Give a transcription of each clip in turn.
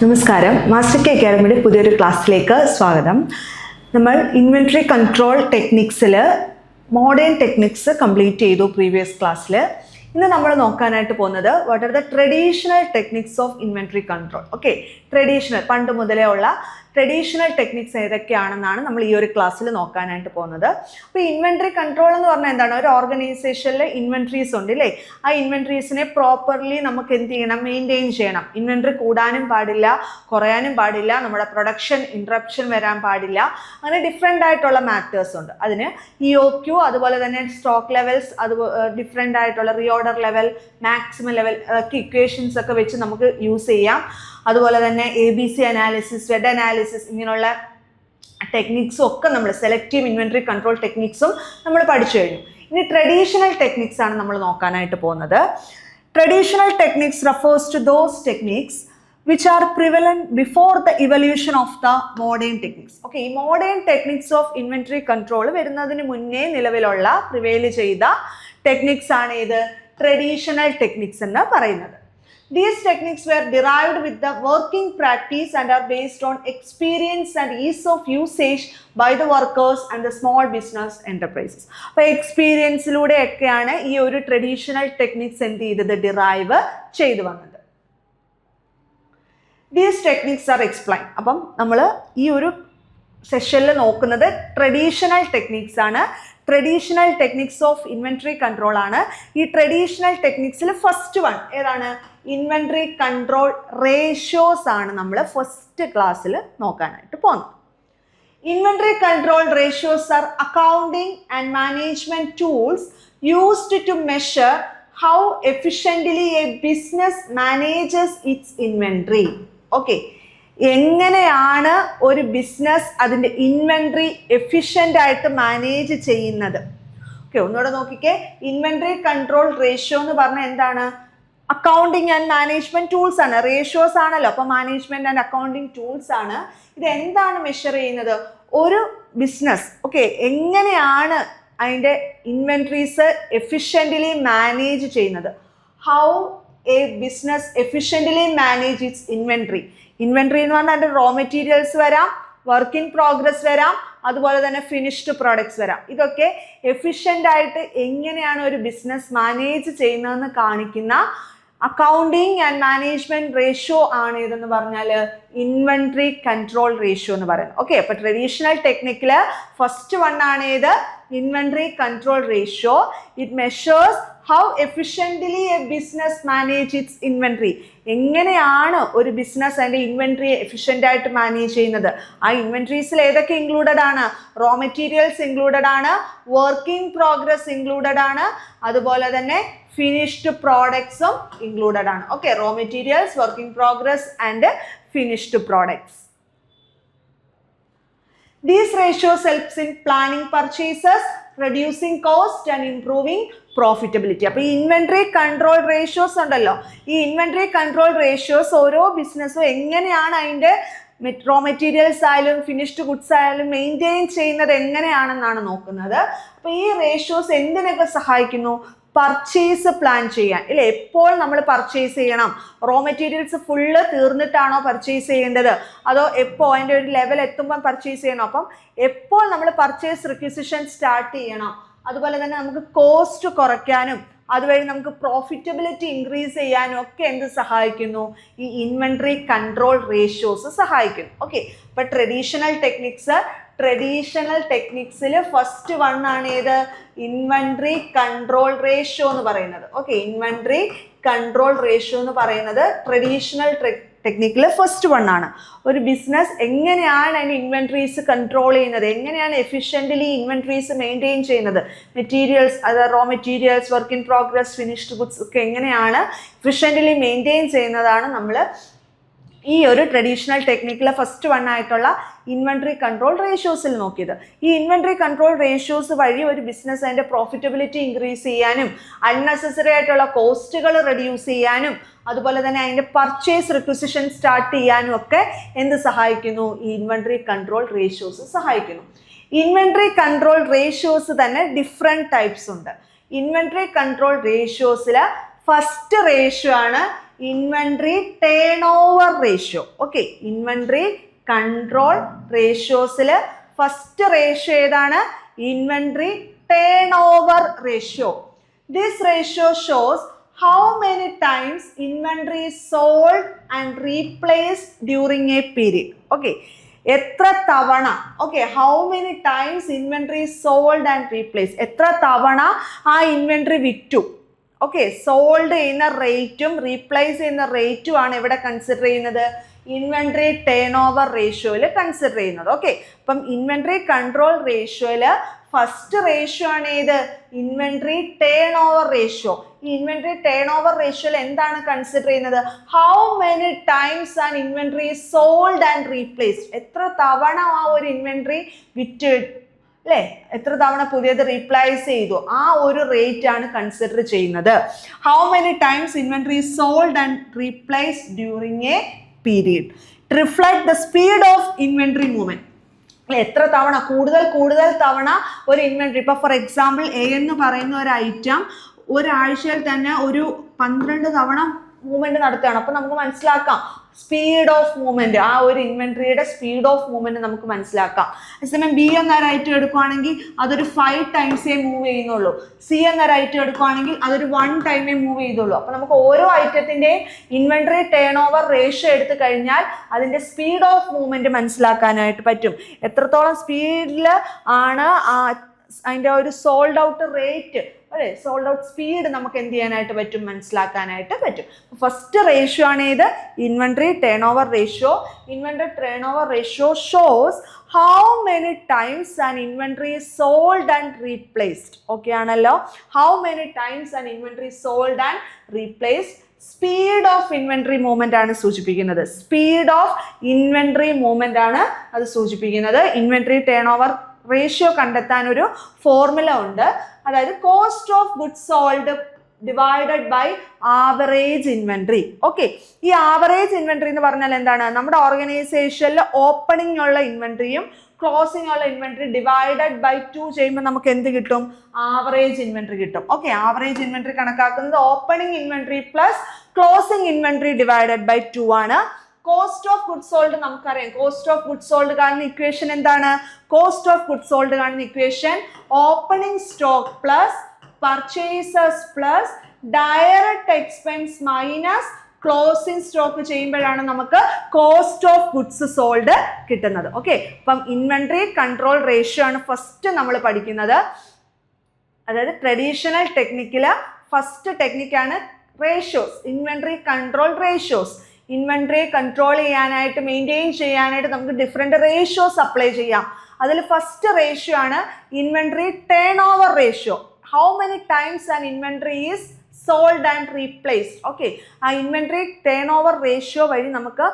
നമസ്കാരം. Master K അക്കാഡമിയുടെ പുതിയൊരു ക്ലാസ്സിലേക്ക് സ്വാഗതം. നമ്മൾ ഇൻവെൻട്രി കൺട്രോൾ ടെക്നിക്സിൽ മോഡേൺ ടെക്നിക്സ് കംപ്ലീറ്റ് ചെയ്തു പ്രീവിയസ് ക്ലാസ്സിൽ. ഇന്ന് നമ്മൾ നോക്കാനായിട്ട് പോകുന്നത് what are the traditional techniques of inventory control. Okay, traditional പണ്ട് മുതലേ ഉള്ള ട്രഡീഷണൽ ടെക്നിക്സ് ഏതൊക്കെയാണെന്നാണ് നമ്മൾ ഈ ഒരു ക്ലാസ്സിൽ നോക്കാനായിട്ട് പോകുന്നത്. അപ്പോൾ ഇൻവെൻട്രി കൺട്രോൾ എന്ന് പറഞ്ഞാൽ എന്താണ്? ഒരു ഓർഗനൈസേഷനിൽ ഇൻവെൻട്രീസ് ഉണ്ട് അല്ലേ? ആ ഇൻവെൻട്രീസിനെ പ്രോപ്പർലി നമുക്ക് എന്ത് ചെയ്യണം? മെയിൻറ്റെയിൻ ചെയ്യണം. ഇൻവെൻട്രി കൂടാനും പാടില്ല, കുറയാനും പാടില്ല, നമ്മുടെ പ്രൊഡക്ഷൻ ഇൻട്രപ്ഷൻ വരാൻ പാടില്ല. അങ്ങനെ ഡിഫറെൻ്റ് ആയിട്ടുള്ള മാറ്റേഴ്സ് ഉണ്ട്. അതിന് EOQ, അതുപോലെ തന്നെ സ്റ്റോക്ക് ലെവൽസ്, അത് ഡിഫറെൻ്റ് ആയിട്ടുള്ള reorder level, maximum level equations ഒക്കെ വെച്ച് നമുക്ക് യൂസ് ചെയ്യാം. അതുപോലെ തന്നെ ABC അനാലിസിസ്, വെഡ് അനാലിസിസ്, ഇങ്ങനെയുള്ള ടെക്നിക്സും ഒക്കെ നമ്മൾ സെലക്റ്റീവ് ഇൻവെൻട്രി കൺട്രോൾ ടെക്നിക്സും നമ്മൾ പഠിച്ചു കഴിഞ്ഞു. ഇനി ട്രഡീഷണൽ ടെക്നിക്സ് ആണ് നമ്മൾ നോക്കാനായിട്ട് പോകുന്നത്. Traditional techniques refers to those techniques which are prevalent before the evolution of the modern techniques. Okay, ഈ modern techniques of inventory control വരുന്നതിന് മുന്നേ നിലവിലുള്ള പ്രിവെയിൽ ചെയ്ത ടെക്നിക്സ് ആണ് ഇത് ട്രഡീഷണൽ ടെക്നിക്സ് എന്ന് പറയുന്നത്. These techniques were derived with the working practice and are based on experience and ease of usage by the workers and the small business enterprises. അപ്പോൾ എക്സ്പീരിയൻസിലൂടെയൊക്കെയാണ് ഈ ഒരു ട്രഡീഷണൽ ടെക്നിക്സ് എന്ത് ചെയ്തത്? ഡിറൈവ് ചെയ്തു വന്നത്. These techniques are explained. അപ്പം നമ്മൾ ഈ ഒരു സെഷനിൽ നോക്കുന്നത് ട്രഡീഷണൽ ടെക്നിക്സ് ആണ്. Traditional techniques of inventory control ആണ്. ഈ ട്രഡീഷണൽ ടെക്നിക്സിൽ ഫസ്റ്റ് വൺ ഏതാണ്? ഇൻവെൻട്രി കൺട്രോൾ റേഷ്യോസ് ആണ് നമ്മൾ ഫസ്റ്റ് ക്ലാസ്സിൽ നോക്കാനായിട്ട് പോകുന്നത്. Inventory control ratios are accounting and management tools used to measure how efficiently a business manages its inventory. Okay, എങ്ങനെയാണ് ഒരു ബിസിനസ് അതിൻ്റെ ഇൻവെൻട്രി എഫിഷ്യൻ്റ് ആയിട്ട് മാനേജ് ചെയ്യുന്നത്? ഓക്കെ, ഒന്നുകൂടെ നോക്കിക്കേ. ഇൻവെൻട്രി കൺട്രോൾ റേഷ്യോ എന്ന് പറഞ്ഞാൽ എന്താണ്? അക്കൗണ്ടിങ് ആൻഡ് മാനേജ്മെന്റ് ടൂൾസ് ആണ്. റേഷ്യോസ് ആണല്ലോ, അപ്പോൾ മാനേജ്മെന്റ് ആൻഡ് അക്കൗണ്ടിങ് ടൂൾസ് ആണ്. ഇത് എന്താണ് മെഷർ ചെയ്യുന്നത്? ഒരു ബിസിനസ് ഓക്കെ എങ്ങനെയാണ് അതിൻ്റെ ഇൻവെൻട്രീസ് എഫിഷ്യൻ്റ്ലി മാനേജ് ചെയ്യുന്നത്? How A business efficiently manage it's inventory. Inventory എന്ന് പറഞ്ഞാൽ അതിൻ്റെ റോ മെറ്റീരിയൽസ് വരാം, വർക്ക് ഇൻ പ്രോഗ്രസ് വരാം, അതുപോലെ തന്നെ ഫിനിഷ്ഡ് പ്രോഡക്ട്സ് വരാം. ഇതൊക്കെ എഫിഷ്യൻ്റ് ആയിട്ട് എങ്ങനെയാണ് ഒരു ബിസിനസ് മാനേജ് ചെയ്യുന്നതെന്ന് കാണിക്കുന്ന അക്കൗണ്ടിങ് ആൻഡ് മാനേജ്മെന്റ് റേഷ്യോ ആണ് ഇതെന്ന് പറഞ്ഞാൽ ഇൻവെൻട്രി കൺട്രോൾ റേഷ്യോ എന്ന് പറയുന്നത്. ഓക്കെ, അപ്പോൾ ട്രഡീഷണൽ ടെക്നിക്കിൽ ഫസ്റ്റ് വൺ ആണ് ഇത് inventory control ratio. It measures how efficiently A business manage it's inventory. എങ്ങനെയാണ് ഒരു ബിസിനസ് അതിൻ്റെ ഇൻവെൻട്രി എഫിഷ്യൻ്റ് ആയിട്ട് മാനേജ് ചെയ്യുന്നത്? ആ ഇൻവെൻട്രീസിൽ ഏതൊക്കെ ഇൻക്ലൂഡഡ് ആണ്? റോ മെറ്റീരിയൽസ് ഇൻക്ലൂഡഡ് ആണ്, വർക്കിംഗ് പ്രോഗ്രസ് ഇൻക്ലൂഡഡ് ആണ്, അതുപോലെ തന്നെ ഫിനിഷ്ഡ് പ്രോഡക്ട്സും ഇൻക്ലൂഡഡ് ആണ്. Okay, raw materials, working progress and finished products. These ratios helps in planning purchases, reducing cost and improving profitability. അപ്പോൾ ഈ ഇൻവെൻട്രി കൺട്രോൾ റേഷ്യോസ് ഉണ്ടല്ലോ, ഈ ഇൻവെൻട്രി കൺട്രോൾ റേഷ്യോസ് ഓരോ ബിസിനസ്സും എങ്ങനെയാണ് അതിൻ്റെ റോ മെറ്റീരിയൽസ് ആയാലും ഫിനിഷ്ഡ് ഗുഡ്സ് ആയാലും മെയിൻറ്റെയിൻ ചെയ്യുന്നത് എങ്ങനെയാണെന്നാണ് നോക്കുന്നത്. അപ്പോൾ ഈ റേഷ്യോസ് എന്തിനൊക്കെ സഹായിക്കുന്നു? പർച്ചേസ് പ്ലാൻ ചെയ്യാൻ ഇല്ലേ? എപ്പോൾ നമ്മൾ പർച്ചേസ് ചെയ്യണം? റോ മെറ്റീരിയൽസ് ഫുള്ള് തീർന്നിട്ടാണോ പർച്ചേസ് ചെയ്യേണ്ടത്, അതോ എപ്പോൾ അതിൻ്റെ ഒരു ലെവൽ എത്തുമ്പം പർച്ചേസ് ചെയ്യണം? അപ്പം എപ്പോൾ നമ്മൾ പർച്ചേസ് റിക്വിസിഷൻ സ്റ്റാർട്ട് ചെയ്യണം. അതുപോലെ തന്നെ നമുക്ക് കോസ്റ്റ് കുറയ്ക്കാനും അതുവഴി നമുക്ക് പ്രോഫിറ്റബിലിറ്റി ഇൻക്രീസ് ചെയ്യാനും ഒക്കെ എന്ത് സഹായിക്കുന്നു? ഈ ഇൻവെൻട്രി കൺട്രോൾ റേഷ്യോസ് സഹായിക്കുന്നു. ഓക്കെ, അപ്പോൾ ട്രഡീഷണൽ ടെക്നിക്സിൽ ഫസ്റ്റ് വൺ ആണ് ഏത്? ഇൻവെൻട്രി കൺട്രോൾ റേഷ്യോ എന്ന് പറയുന്നത്. ഓക്കെ, ഇൻവെൻട്രി കൺട്രോൾ റേഷ്യോ എന്ന് പറയുന്നത് ട്രഡീഷണൽ ടെക്നിക്കിൽ ഫസ്റ്റ് വൺ ആണ്. ഒരു ബിസിനസ് എങ്ങനെയാണ് അതിൻ്റെ ഇൻവെൻട്രീസ് കൺട്രോൾ ചെയ്യുന്നത്, എങ്ങനെയാണ് എഫിഷ്യൻ്റ്ലി ഇൻവെൻട്രീസ് മെയിൻറ്റെയിൻ ചെയ്യുന്നത്, മെറ്റീരിയൽസ് അത് raw materials, work in progress, finished goods ഒക്കെ എങ്ങനെയാണ് എഫിഷ്യൻ്റ്ലി മെയിൻറ്റെയിൻ ചെയ്യുന്നതാണ് നമ്മൾ ഈ ഒരു ട്രഡീഷണൽ ടെക്നിക്കിലെ ഫസ്റ്റ് വൺ ആയിട്ടുള്ള ഇൻവെൻട്രി കൺട്രോൾ റേഷ്യോസിൽ നോക്കിയത്. ഈ ഇൻവെൻട്രി കൺട്രോൾ റേഷ്യോസ് വഴി ഒരു ബിസിനസ് അതിൻ്റെ പ്രോഫിറ്റബിലിറ്റി ഇൻക്രീസ് ചെയ്യാനും അൺനെസസറി ആയിട്ടുള്ള കോസ്റ്റുകൾ റെഡ്യൂസ് ചെയ്യാനും അതുപോലെ തന്നെ അതിൻ്റെ പർച്ചേസ് റിക്വിസിഷൻ സ്റ്റാർട്ട് ചെയ്യാനും ഒക്കെ എന്ത് സഹായിക്കുന്നു? ഈ ഇൻവെൻട്രി കൺട്രോൾ റേഷ്യോസ് സഹായിക്കുന്നു. ഇൻവെൻട്രി കൺട്രോൾ റേഷ്യോസ് തന്നെ ഡിഫറെൻറ്റ് ടൈപ്സ് ഉണ്ട്. ഇൻവെൻട്രി കൺട്രോൾ റേഷ്യോസിൽ ഫസ്റ്റ് റേഷ്യോ ആണ് inventory turn over ratio. Okay, inventory control റേഷ്യോസിൽ ഫസ്റ്റ് റേഷ്യോ ഏതാണ്? Inventory turn over ratio. This ratio shows how many times inventory is sold and replaced during a period. Okay, എത്ര തവണ, okay, how many times inventory sold and replace, എത്ര തവണ ആ inventory വിറ്റു. Okay, sold ചെയ്യുന്ന റേറ്റും replace ചെയ്യുന്ന റേറ്റും ആണ് ഇവിടെ കൺസിഡർ ചെയ്യുന്നത് ഇൻവെന്ററി ടേൺ ഓവർ റേഷ്യോയിൽ കൺസിഡർ ചെയ്യുന്നത്. ഓക്കെ, അപ്പം ഇൻവെന്ററി കൺട്രോൾ റേഷ്യോയിൽ ഫസ്റ്റ് റേഷ്യോ ആണ് ഏത്? Inventory turn over ratio. ഈ ഇൻവെന്ററി ടേൺ ഓവർ റേഷ്യോയിൽ എന്താണ് കൺസിഡർ ചെയ്യുന്നത്? How many times an inventory sold and replaced, എത്ര തവണ ആ ഒരു ഇൻവെന്ററി വിറ്റ്, അല്ലേ, എത്ര തവണ പുതിയത് റീപ്ലേസ് ചെയ്തു, ആ ഒരു റേറ്റ് ആണ് കൺസിഡർ ചെയ്യുന്നത്. How many times inventory sold and replaced during A period. Reflect the speed of inventory movement, എത്ര തവണ, കൂടുതൽ തവണ ഒരു ഇൻവെന്ററി, ഇപ്പൊ ഫോർ എക്സാമ്പിൾ എ എന്ന് പറയുന്ന ഒരു ഐറ്റം ഒരാഴ്ചയിൽ തന്നെ ഒരു 12 തവണ മൂവ്മെന്റ് നടത്തുകയാണ്. അപ്പൊ നമുക്ക് മനസ്സിലാക്കാം സ്പീഡ് ഓഫ് മൂവ്മെന്റ്, ആ ഒരു ഇൻവെന്ററിയുടെ സ്പീഡ് ഓഫ് മൂവ്മെന്റ് നമുക്ക് മനസ്സിലാക്കാം. അതേസമയം ബി എന്നൊരു ഐറ്റം എടുക്കുവാണെങ്കിൽ അതൊരു 5 ടൈംസേ മൂവ് ചെയ്യുന്നുള്ളൂ. സി എന്നൊരു ഐറ്റം എടുക്കുവാണെങ്കിൽ അതൊരു 1 ടൈമേ മൂവ് ചെയ്തുള്ളൂ. അപ്പൊ നമുക്ക് ഓരോ ഐറ്റത്തിന്റെയും ഇൻവെന്ററി ടേൺ ഓവർ റേഷ്യോ എടുത്തു കഴിഞ്ഞാൽ അതിന്റെ സ്പീഡ് ഓഫ് മൂവ്മെന്റ് മനസ്സിലാക്കാനായിട്ട് പറ്റും. എത്രത്തോളം സ്പീഡിൽ ആണ് അതിന്റെ ഒരു സോൾഡ് ഔട്ട് റേറ്റ്, അല്ലെ, സോൾഡ് ഔട്ട് സ്പീഡ് നമുക്ക് എന്ത് ചെയ്യാനായിട്ട് പറ്റും? മനസ്സിലാക്കാനായിട്ട് പറ്റും. ഫസ്റ്റ് റേഷ്യോ ആണ് ഇത് inventory turn over ratio. Inventory turn over ratio shows how many times an inventory sold and replaced. Okay ആണല്ലോ, how many times an inventory sold and replaced. Speed of inventory movement ആണ് സൂചിപ്പിക്കുന്നത്. Speed of inventory movement ആണ് അത് സൂചിപ്പിക്കുന്നത്. Inventory turn over ratio കണ്ടെത്താൻ ഒരു formula ഉണ്ട്. അതായത് cost of goods sold divided by average inventory. Okay, ഈ ആവറേജ് ഇൻവെന്ററി എന്ന് പറഞ്ഞാൽ എന്താണ്? നമ്മുടെ ഓർഗനൈസേഷനിൽ ഓപ്പണിംഗ് ഉള്ള ഇൻവെന്ററിയും ക്ലോസിംഗ് ഉള്ള ഇൻവെന്ററി ഡിവൈഡഡ് ബൈ 2 ചെയ്യുമ്പോൾ നമുക്ക് എന്ത് കിട്ടും? ആവറേജ് ഇൻവെന്ററി കിട്ടും. ഓക്കെ, ആവറേജ് ഇൻവെന്ററി കണക്കാക്കുന്നത് opening inventory plus closing inventory divided by 2 ആണ്. കോസ്റ്റ് ഓഫ് ഗുഡ്സ് സോൾഡ് നമുക്കറിയാം. കോസ്റ്റ് ഓഫ് ഗുഡ്സ് സോൾഡ് കാണുന്ന ഇക്വേഷൻ എന്താണ്? കോസ്റ്റ് ഓഫ് ഗുഡ്സ് സോൾഡ് കാണുന്ന equation opening stock plus purchases plus direct expense minus closing stock ചെയ്യുമ്പോഴാണ് നമുക്ക് cost of goods sold കിട്ടുന്നത്. Okay, അപ്പം inventory control ratio ആണ് first നമ്മൾ പഠിക്കുന്നത്. അതായത് ട്രഡീഷണൽ ടെക്നിക്കില് ഫസ്റ്റ് ടെക്നിക്കാണ് ratios, inventory control ratios. Inventory control ചെയ്യാനായിട്ട് മെയിൻറ്റെയിൻ ചെയ്യാനായിട്ട് നമുക്ക് ഡിഫറെൻറ്റ് റേഷ്യോസ് അപ്ലൈ ചെയ്യാം. അതിൽ ഫസ്റ്റ് റേഷ്യോ ആണ് inventory turn over ratio. How many times an inventory is sold and replaced. Okay, ആ ഇൻവെന്ററി ടേൺ ഓവർ റേഷ്യോ വഴി നമുക്ക്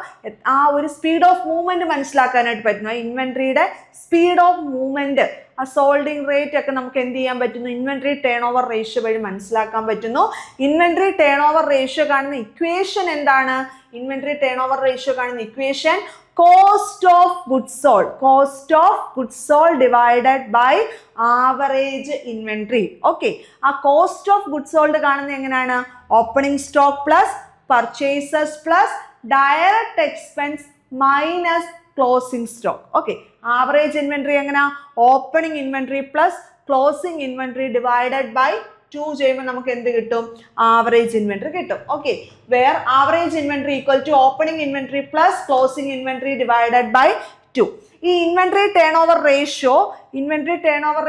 ആ ഒരു സ്പീഡ് ഓഫ് മൂവ്മെന്റ് മനസ്സിലാക്കാനായിട്ട് പറ്റുന്നു. ഇൻവെന്ററിയുടെ സ്പീഡ് ഓഫ് മൂവ്മെന്റ്, ആ സോൾഡിങ് റേറ്റ് ഒക്കെ നമുക്ക് എന്ത് ചെയ്യാൻ പറ്റുന്നു? ഇൻവെന്ററി ടേൺ ഓവർ റേഷ്യോ വഴി മനസ്സിലാക്കാൻ പറ്റുന്നു. ഇൻവെന്ററി ടേൺ ഓവർ റേഷ്യോ കാണുന്ന ഇക്വേഷൻ എന്താണ്? ഇൻവെന്ററി ടേൺ ഓവർ റേഷ്യോ കാണുന്ന equation cost of goods sold, cost of goods sold divided by average inventory. Okay, ആ കോസ്റ്റ് ഓഫ് ഗുഡ്സ് സോൾഡ് കാണുന്നത് എങ്ങനെയാണ്? Opening stock plus purchases plus direct expense minus closing stock. Okay, average inventory എങ്ങനെയാ? Opening inventory plus closing inventory divided by 2 ചെയ്യുമ്പോൾ നമുക്ക് എന്ത് കിട്ടും? Average inventory കിട്ടും. Okay, where average inventory equal to opening inventory plus closing inventory divided by 2. ഈ inventory turn over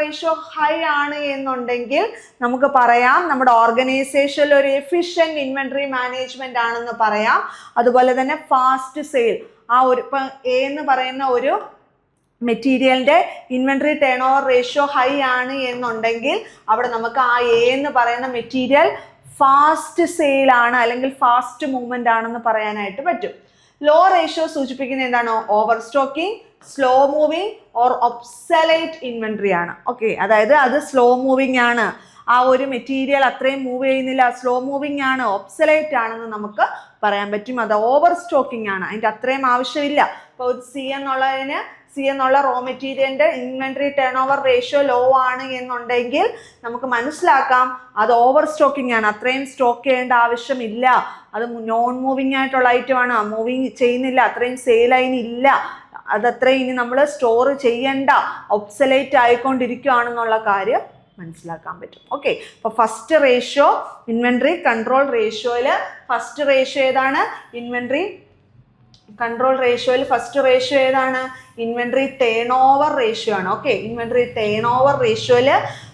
ratio high ആണ് എന്നുണ്ടെങ്കിൽ നമുക്ക് പറയാം നമ്മുടെ ഓർഗനൈസേഷനിൽ ഒരു എഫിഷ്യന്റ് ഇൻവെന്ററി മാനേജ്മെന്റ് ആണെന്ന് പറയാം. അതുപോലെ തന്നെ ഫാസ്റ്റ് സെയിൽ, ആ ഒരു ഇപ്പം എ എന്ന് പറയുന്ന ഒരു മെറ്റീരിയലിന്റെ inventory turn over ratio high ആണ് എന്നുണ്ടെങ്കിൽ അവിടെ നമുക്ക് ആ എ എന്ന് പറയുന്ന മെറ്റീരിയൽ ഫാസ്റ്റ് സെയിൽ ആണ് അല്ലെങ്കിൽ ഫാസ്റ്റ് മൂവ്മെന്റ് ആണെന്ന് പറയാനായിട്ട് പറ്റും. ലോ റേഷ്യോ സൂചിപ്പിക്കുന്നത് എന്താണ്? Over stocking, slow moving or obsolete inventory ആണ്. ഓക്കെ, അതായത് അത് സ്ലോ മൂവിങ് ആണ്, ആ ഒരു മെറ്റീരിയൽ അത്രയും മൂവ് ചെയ്യുന്നില്ല, സ്ലോ മൂവിങ് ആണ്, ഒബ്സലേറ്റ് ആണെന്ന് നമുക്ക് പറയാൻ പറ്റും. അത് ഓവർ സ്റ്റോക്കിംഗ് ആണ്, അതിൻ്റെ അത്രയും ആവശ്യമില്ല. ഇപ്പോൾ ഒരു സി എന്നുള്ളതിന് സി എന്നുള്ള റോ മെറ്റീരിയലിന്റെ inventory turn over ratio low ആണ് എന്നുണ്ടെങ്കിൽ നമുക്ക് മനസ്സിലാക്കാം അത് ഓവർ സ്റ്റോക്കിംഗ് ആണ്, അത്രയും സ്റ്റോക്ക് ചെയ്യേണ്ട ആവശ്യമില്ല, അത് നോൺ മൂവിങ് ആയിട്ടുള്ള ഐറ്റമാണ്, മൂവിങ് ചെയ്യുന്നില്ല, അത്രയും സെയിൽ അതിനില്ല, അതത്രയും ഇനി നമ്മൾ സ്റ്റോർ ചെയ്യണ്ട, ഒബ്സലേറ്റ് ആയിക്കൊണ്ടിരിക്കുകയാണെന്നുള്ള കാര്യം മനസ്സിലാക്കാൻ പറ്റും. ഓക്കെ, അപ്പോൾ ഫസ്റ്റ് റേഷ്യോ ഇൻവെന്ററി കൺട്രോൾ റേഷ്യോയിൽ ഫസ്റ്റ് റേഷ്യോ ഏതാണ്? ഇൻവെന്ററി കൺട്രോൾ റേഷ്യോയിൽ ഫസ്റ്റ് റേഷ്യോ ഏതാണ്? ഇൻവെന്ററി ടേൺ ഓവർ റേഷ്യോ ആണ്. ഓക്കെ, ഇൻവെന്ററി ടേൺ ഓവർ റേഷ്യോയിൽ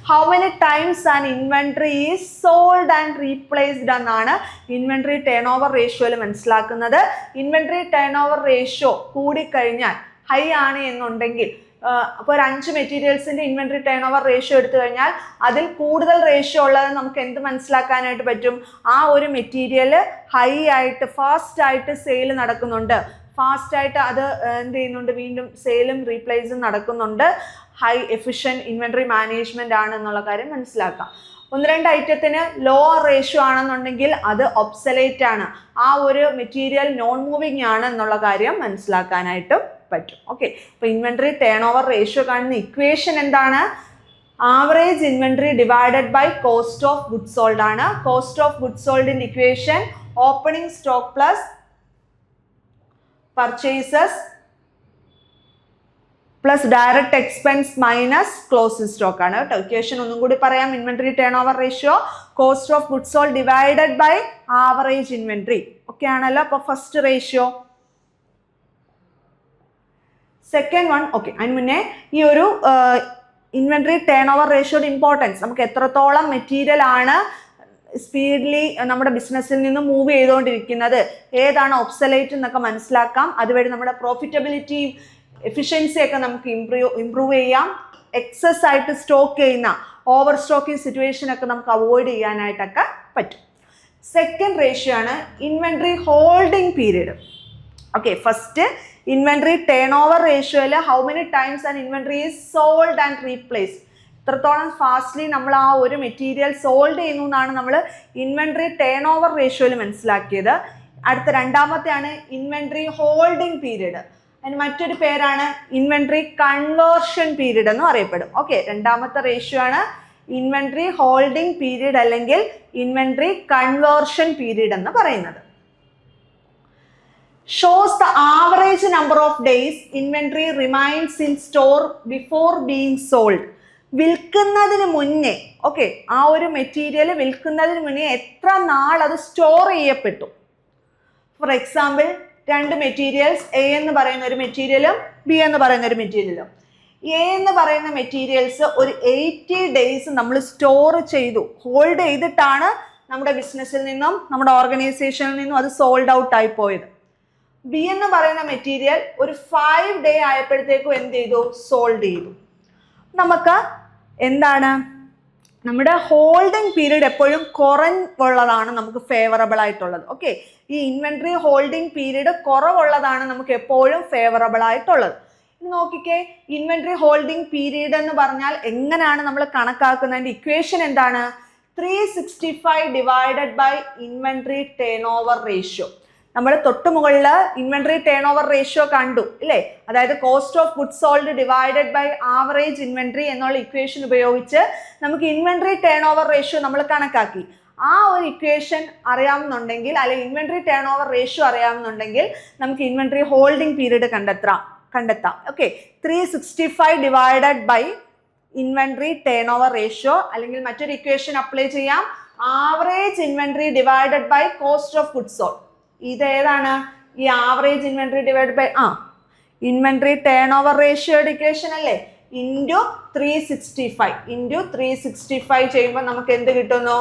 how many times and inventory is sold and replaced എന്നാണ് ഇൻവെന്ററി ടേൺ ഓവർ റേഷ്യോയിൽ മനസ്സിലാക്കുന്നത്. ഇൻവെന്ററി ടേൺ ഓവർ റേഷ്യോ കൂടിക്കഴിഞ്ഞാൽ ഹൈ ആണ് എന്നുണ്ടെങ്കിൽ, അപ്പോൾ ഒരു 5 മെറ്റീരിയൽസിന്റെ ഇൻവെന്ററി ടേൺ ഓവർ റേഷ്യോ എടുത്തു കഴിഞ്ഞാൽ അതിൽ കൂടുതൽ റേഷ്യോ ഉള്ളത് നമുക്ക് എന്ത് മനസ്സിലാക്കാനായിട്ട് പറ്റും? ആ ഒരു മെറ്റീരിയൽ ഹൈ ആയിട്ട് ഫാസ്റ്റ് ആയിട്ട് സെയിൽ നടക്കുന്നുണ്ട്, ഫാസ്റ്റ് ആയിട്ട് അത് എന്ത് ചെയ്യുന്നുണ്ട്, വീണ്ടും സെയിലും റീപ്ലേസും നടക്കുന്നുണ്ട്, ഹൈ എഫിഷ്യൻറ്റ് ഇൻവെന്ററി മാനേജ്മെന്റ് ആണ് എന്നുള്ള കാര്യം മനസ്സിലാക്കാം. 1-2 ഐറ്റത്തിന് ലോ റേഷ്യോ ആണെന്നുണ്ടെങ്കിൽ അത് ഒബ്സലേറ്റ് ആണ്, ആ ഒരു മെറ്റീരിയൽ നോൺ മൂവിങ് ആണ് എന്നുള്ള കാര്യം മനസ്സിലാക്കാനായിട്ടും പറ്റും. ഓക്കെ, അപ്പോൾ ഇൻവെന്ററി ടേൺ ഓവർ റേഷ്യോ കാണുന്ന ഇക്വേഷൻ എന്താണ്? Average inventory divided by cost of goods sold ആണ്. കോസ്റ്റ് ഓഫ് ഗുഡ്സ് സോൾഡിന്റെ equation opening stock plus purchases plus direct expense minus closing stock ആണ് കേട്ടോ. ഇക്വേഷൻ ഒന്നും കൂടി പറയാം. Inventory turn over ratio cost of goods sold divided by average inventory. Okay ആണല്ലോ. അപ്പോൾ first ratio. Second one, okay, അതിന് മുന്നേ ഈ ഒരു ഇൻവെന്ററി ടേൺ ഓവർ റേഷ്യോയുടെ ഇമ്പോർട്ടൻസ്, നമുക്ക് എത്രത്തോളം മെറ്റീരിയൽ ആണ് സ്പീഡ്ലി നമ്മുടെ ബിസിനസ്സിൽ നിന്ന് മൂവ് ചെയ്തുകൊണ്ടിരിക്കുന്നത്, ഏതാണ് ഒബ്സലേറ്റ് എന്നൊക്കെ മനസ്സിലാക്കാം. അതുവഴി നമ്മുടെ പ്രോഫിറ്റബിലിറ്റി എഫിഷ്യൻസി ഒക്കെ നമുക്ക് ഇംപ്രൂവ് ചെയ്യാം. എക്സസ് ആയിട്ട് സ്റ്റോക്ക് ചെയ്യുന്ന ഓവർ സ്റ്റോക്കിംഗ് സിറ്റുവേഷൻ ഒക്കെ നമുക്ക് അവോയ്ഡ് ചെയ്യാനായിട്ടൊക്കെ പറ്റും. സെക്കൻഡ് റേഷ്യോ ആണ് inventory holding period. Okay, first inventory turn over റേഷ്യോയിൽ how many times and inventory is sold and replaced, എത്രത്തോളം ഫാസ്റ്റ്ലി നമ്മൾ ആ ഒരു മെറ്റീരിയൽ സോൾഡ് ചെയ്യുന്നു എന്നാണ് നമ്മൾ ഇൻവെന്ററി ടേൺ ഓവർ റേഷ്യോയിൽ മനസ്സിലാക്കിയത്. അടുത്ത രണ്ടാമത്തെയാണ് ഇൻവെന്ററി ഹോൾഡിംഗ് പീരീഡ്. അതിന് മറ്റൊരു പേരാണ് ഇൻവെന്ററി കൺവേർഷൻ പീരീഡ് എന്നും അറിയപ്പെടും. ഓക്കെ, രണ്ടാമത്തെ റേഷ്യോ ആണ് ഇൻവെന്ററി ഹോൾഡിംഗ് പീരീഡ് അല്ലെങ്കിൽ ഇൻവെന്ററി കൺവേർഷൻ പീരീഡ് എന്ന് പറയുന്നത്. shows the average number of days inventory remains in store before being sold. വിൽക്കുന്നതിന് മുന്നേ, ഓക്കെ, ആ ഒരു മെറ്റീരിയൽ വിൽക്കുന്നതിന് മുന്നേ എത്ര നാൾ അത് സ്റ്റോർ ചെയ്യപ്പെട്ടു. ഫോർ എക്സാമ്പിൾ, 2 മെറ്റീരിയൽസ്, എ എന്ന് പറയുന്ന ഒരു മെറ്റീരിയലും ബി എന്ന് പറയുന്ന ഒരു മെറ്റീരിയലും. എ എന്ന് പറയുന്ന മെറ്റീരിയൽസ് ഒരു 80 ഡേയ്സ് നമ്മൾ സ്റ്റോർ ചെയ്തു, ഹോൾഡ് ചെയ്തിട്ടാണ് നമ്മുടെ ബിസിനസ്സിൽ നിന്നും നമ്മുടെ ഓർഗനൈസേഷനിൽ നിന്നും അത് സോൾഡ് ഔട്ട് ആയി പോയത്. ബി എന്ന് പറയുന്ന മെറ്റീരിയൽ ഒരു 5 ഡേ ആയപ്പോഴത്തേക്കും എന്ത് ചെയ്തു, സോൾഡ് ചെയ്തു. നമുക്ക് എന്താണ്, നമ്മുടെ ഹോൾഡിംഗ് പീരീഡ് എപ്പോഴും കുറവുള്ളതാണ് നമുക്ക് ഫേവറബിൾ ആയിട്ടുള്ളത്. ഓക്കെ, ഈ ഇൻവെന്ററി ഹോൾഡിംഗ് പീരീഡ് കുറവുള്ളതാണ് നമുക്ക് എപ്പോഴും ഫേവറബിൾ ആയിട്ടുള്ളത്. ഇനി നോക്കിക്കേ, ഇൻവെന്ററി ഹോൾഡിംഗ് പീരീഡ് എന്ന് പറഞ്ഞാൽ എങ്ങനെയാണ് നമ്മൾ കണക്കാക്കുന്നതിന്റെ ഇക്വേഷൻ എന്താണ്? 365 divided by inventory turn over ratio. നമ്മൾ തൊട്ട് മുകളിൽ ഇൻവെന്ററി ടേൺ ഓവർ റേഷ്യോ കണ്ടു ഇല്ലേ, അതായത് cost of goods sold divided by average inventory എന്നുള്ള ഇക്വേഷൻ ഉപയോഗിച്ച് നമുക്ക് ഇൻവെന്ററി ടേൺ ഓവർ റേഷ്യോ നമ്മൾ കണക്കാക്കി. ആ ഒരു ഇക്വേഷൻ അറിയാമെന്നുണ്ടെങ്കിൽ, അല്ലെങ്കിൽ ഇൻവെന്ററി ടേൺ ഓവർ റേഷ്യോ അറിയാമെന്നുണ്ടെങ്കിൽ നമുക്ക് ഇൻവെന്ററി ഹോൾഡിംഗ് പീരീഡ് കണ്ടെത്താം. Okay, 365 divided by inventory turn over ratio, അല്ലെങ്കിൽ മറ്റൊരു ഇക്വേഷൻ അപ്ലൈ ചെയ്യാം, average inventory divided by cost of goods sold. ഇത് ഏതാണ്? ഈ average inventory divide by inventory turn over റേഷ്യോയുടെ ഇക്വേഷൻ അല്ലേ, ഇൻറ്റു 365 ചെയ്യുമ്പോൾ നമുക്ക് എന്ത് കിട്ടുന്നു?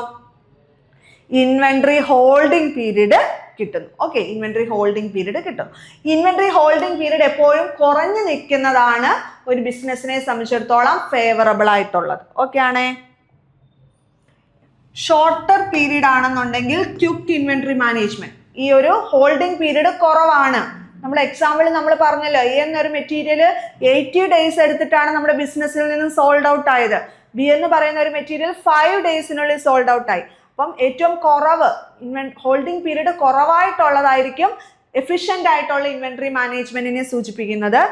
ഇൻവെന്ററി ഹോൾഡിംഗ് പീരീഡ് കിട്ടുന്നു. ഓക്കെ, ഇൻവെന്ററി ഹോൾഡിംഗ് പീരീഡ് കിട്ടും. ഇൻവെന്ററി ഹോൾഡിംഗ് പീരീഡ് എപ്പോഴും കുറഞ്ഞു നിൽക്കുന്നതാണ് ഒരു ബിസിനസ്സിനെ സംബന്ധിച്ചിടത്തോളം ഫേവറബിൾ ആയിട്ടുള്ളത്. ഓക്കെ ആണേ. ഷോർട്ടർ പീരീഡ് ആണെന്നുണ്ടെങ്കിൽ ക്വിക്ക് ഇൻവെന്ററി മാനേജ്മെന്റ്. ഈ ഒരു ഹോൾഡിംഗ് പീരീഡ് കുറവാണ്. നമ്മൾ എക്സാമ്പിൾ നമ്മൾ പറഞ്ഞല്ലോ, എ എന്നൊരു മെറ്റീരിയൽ 80 ഡേയ്സ് എടുത്തിട്ടാണ് നമ്മുടെ ബിസിനസ്സിൽ നിന്നും സോൾഡ് ഔട്ട് ആയത്. ബി എന്ന് പറയുന്ന ഒരു മെറ്റീരിയൽ 5 ഡേയ്സിനുള്ളിൽ സോൾഡ് ഔട്ട് ആയി. അപ്പം ഏറ്റവും കുറവ് ഹോൾഡിംഗ് പീരീഡ് കുറവായിട്ടുള്ളതായിരിക്കും എഫിഷ്യൻ്റ് ആയിട്ടുള്ള ഇൻവെൻട്രി മാനേജ്മെന്റിനെ സൂചിപ്പിക്കുന്നത്.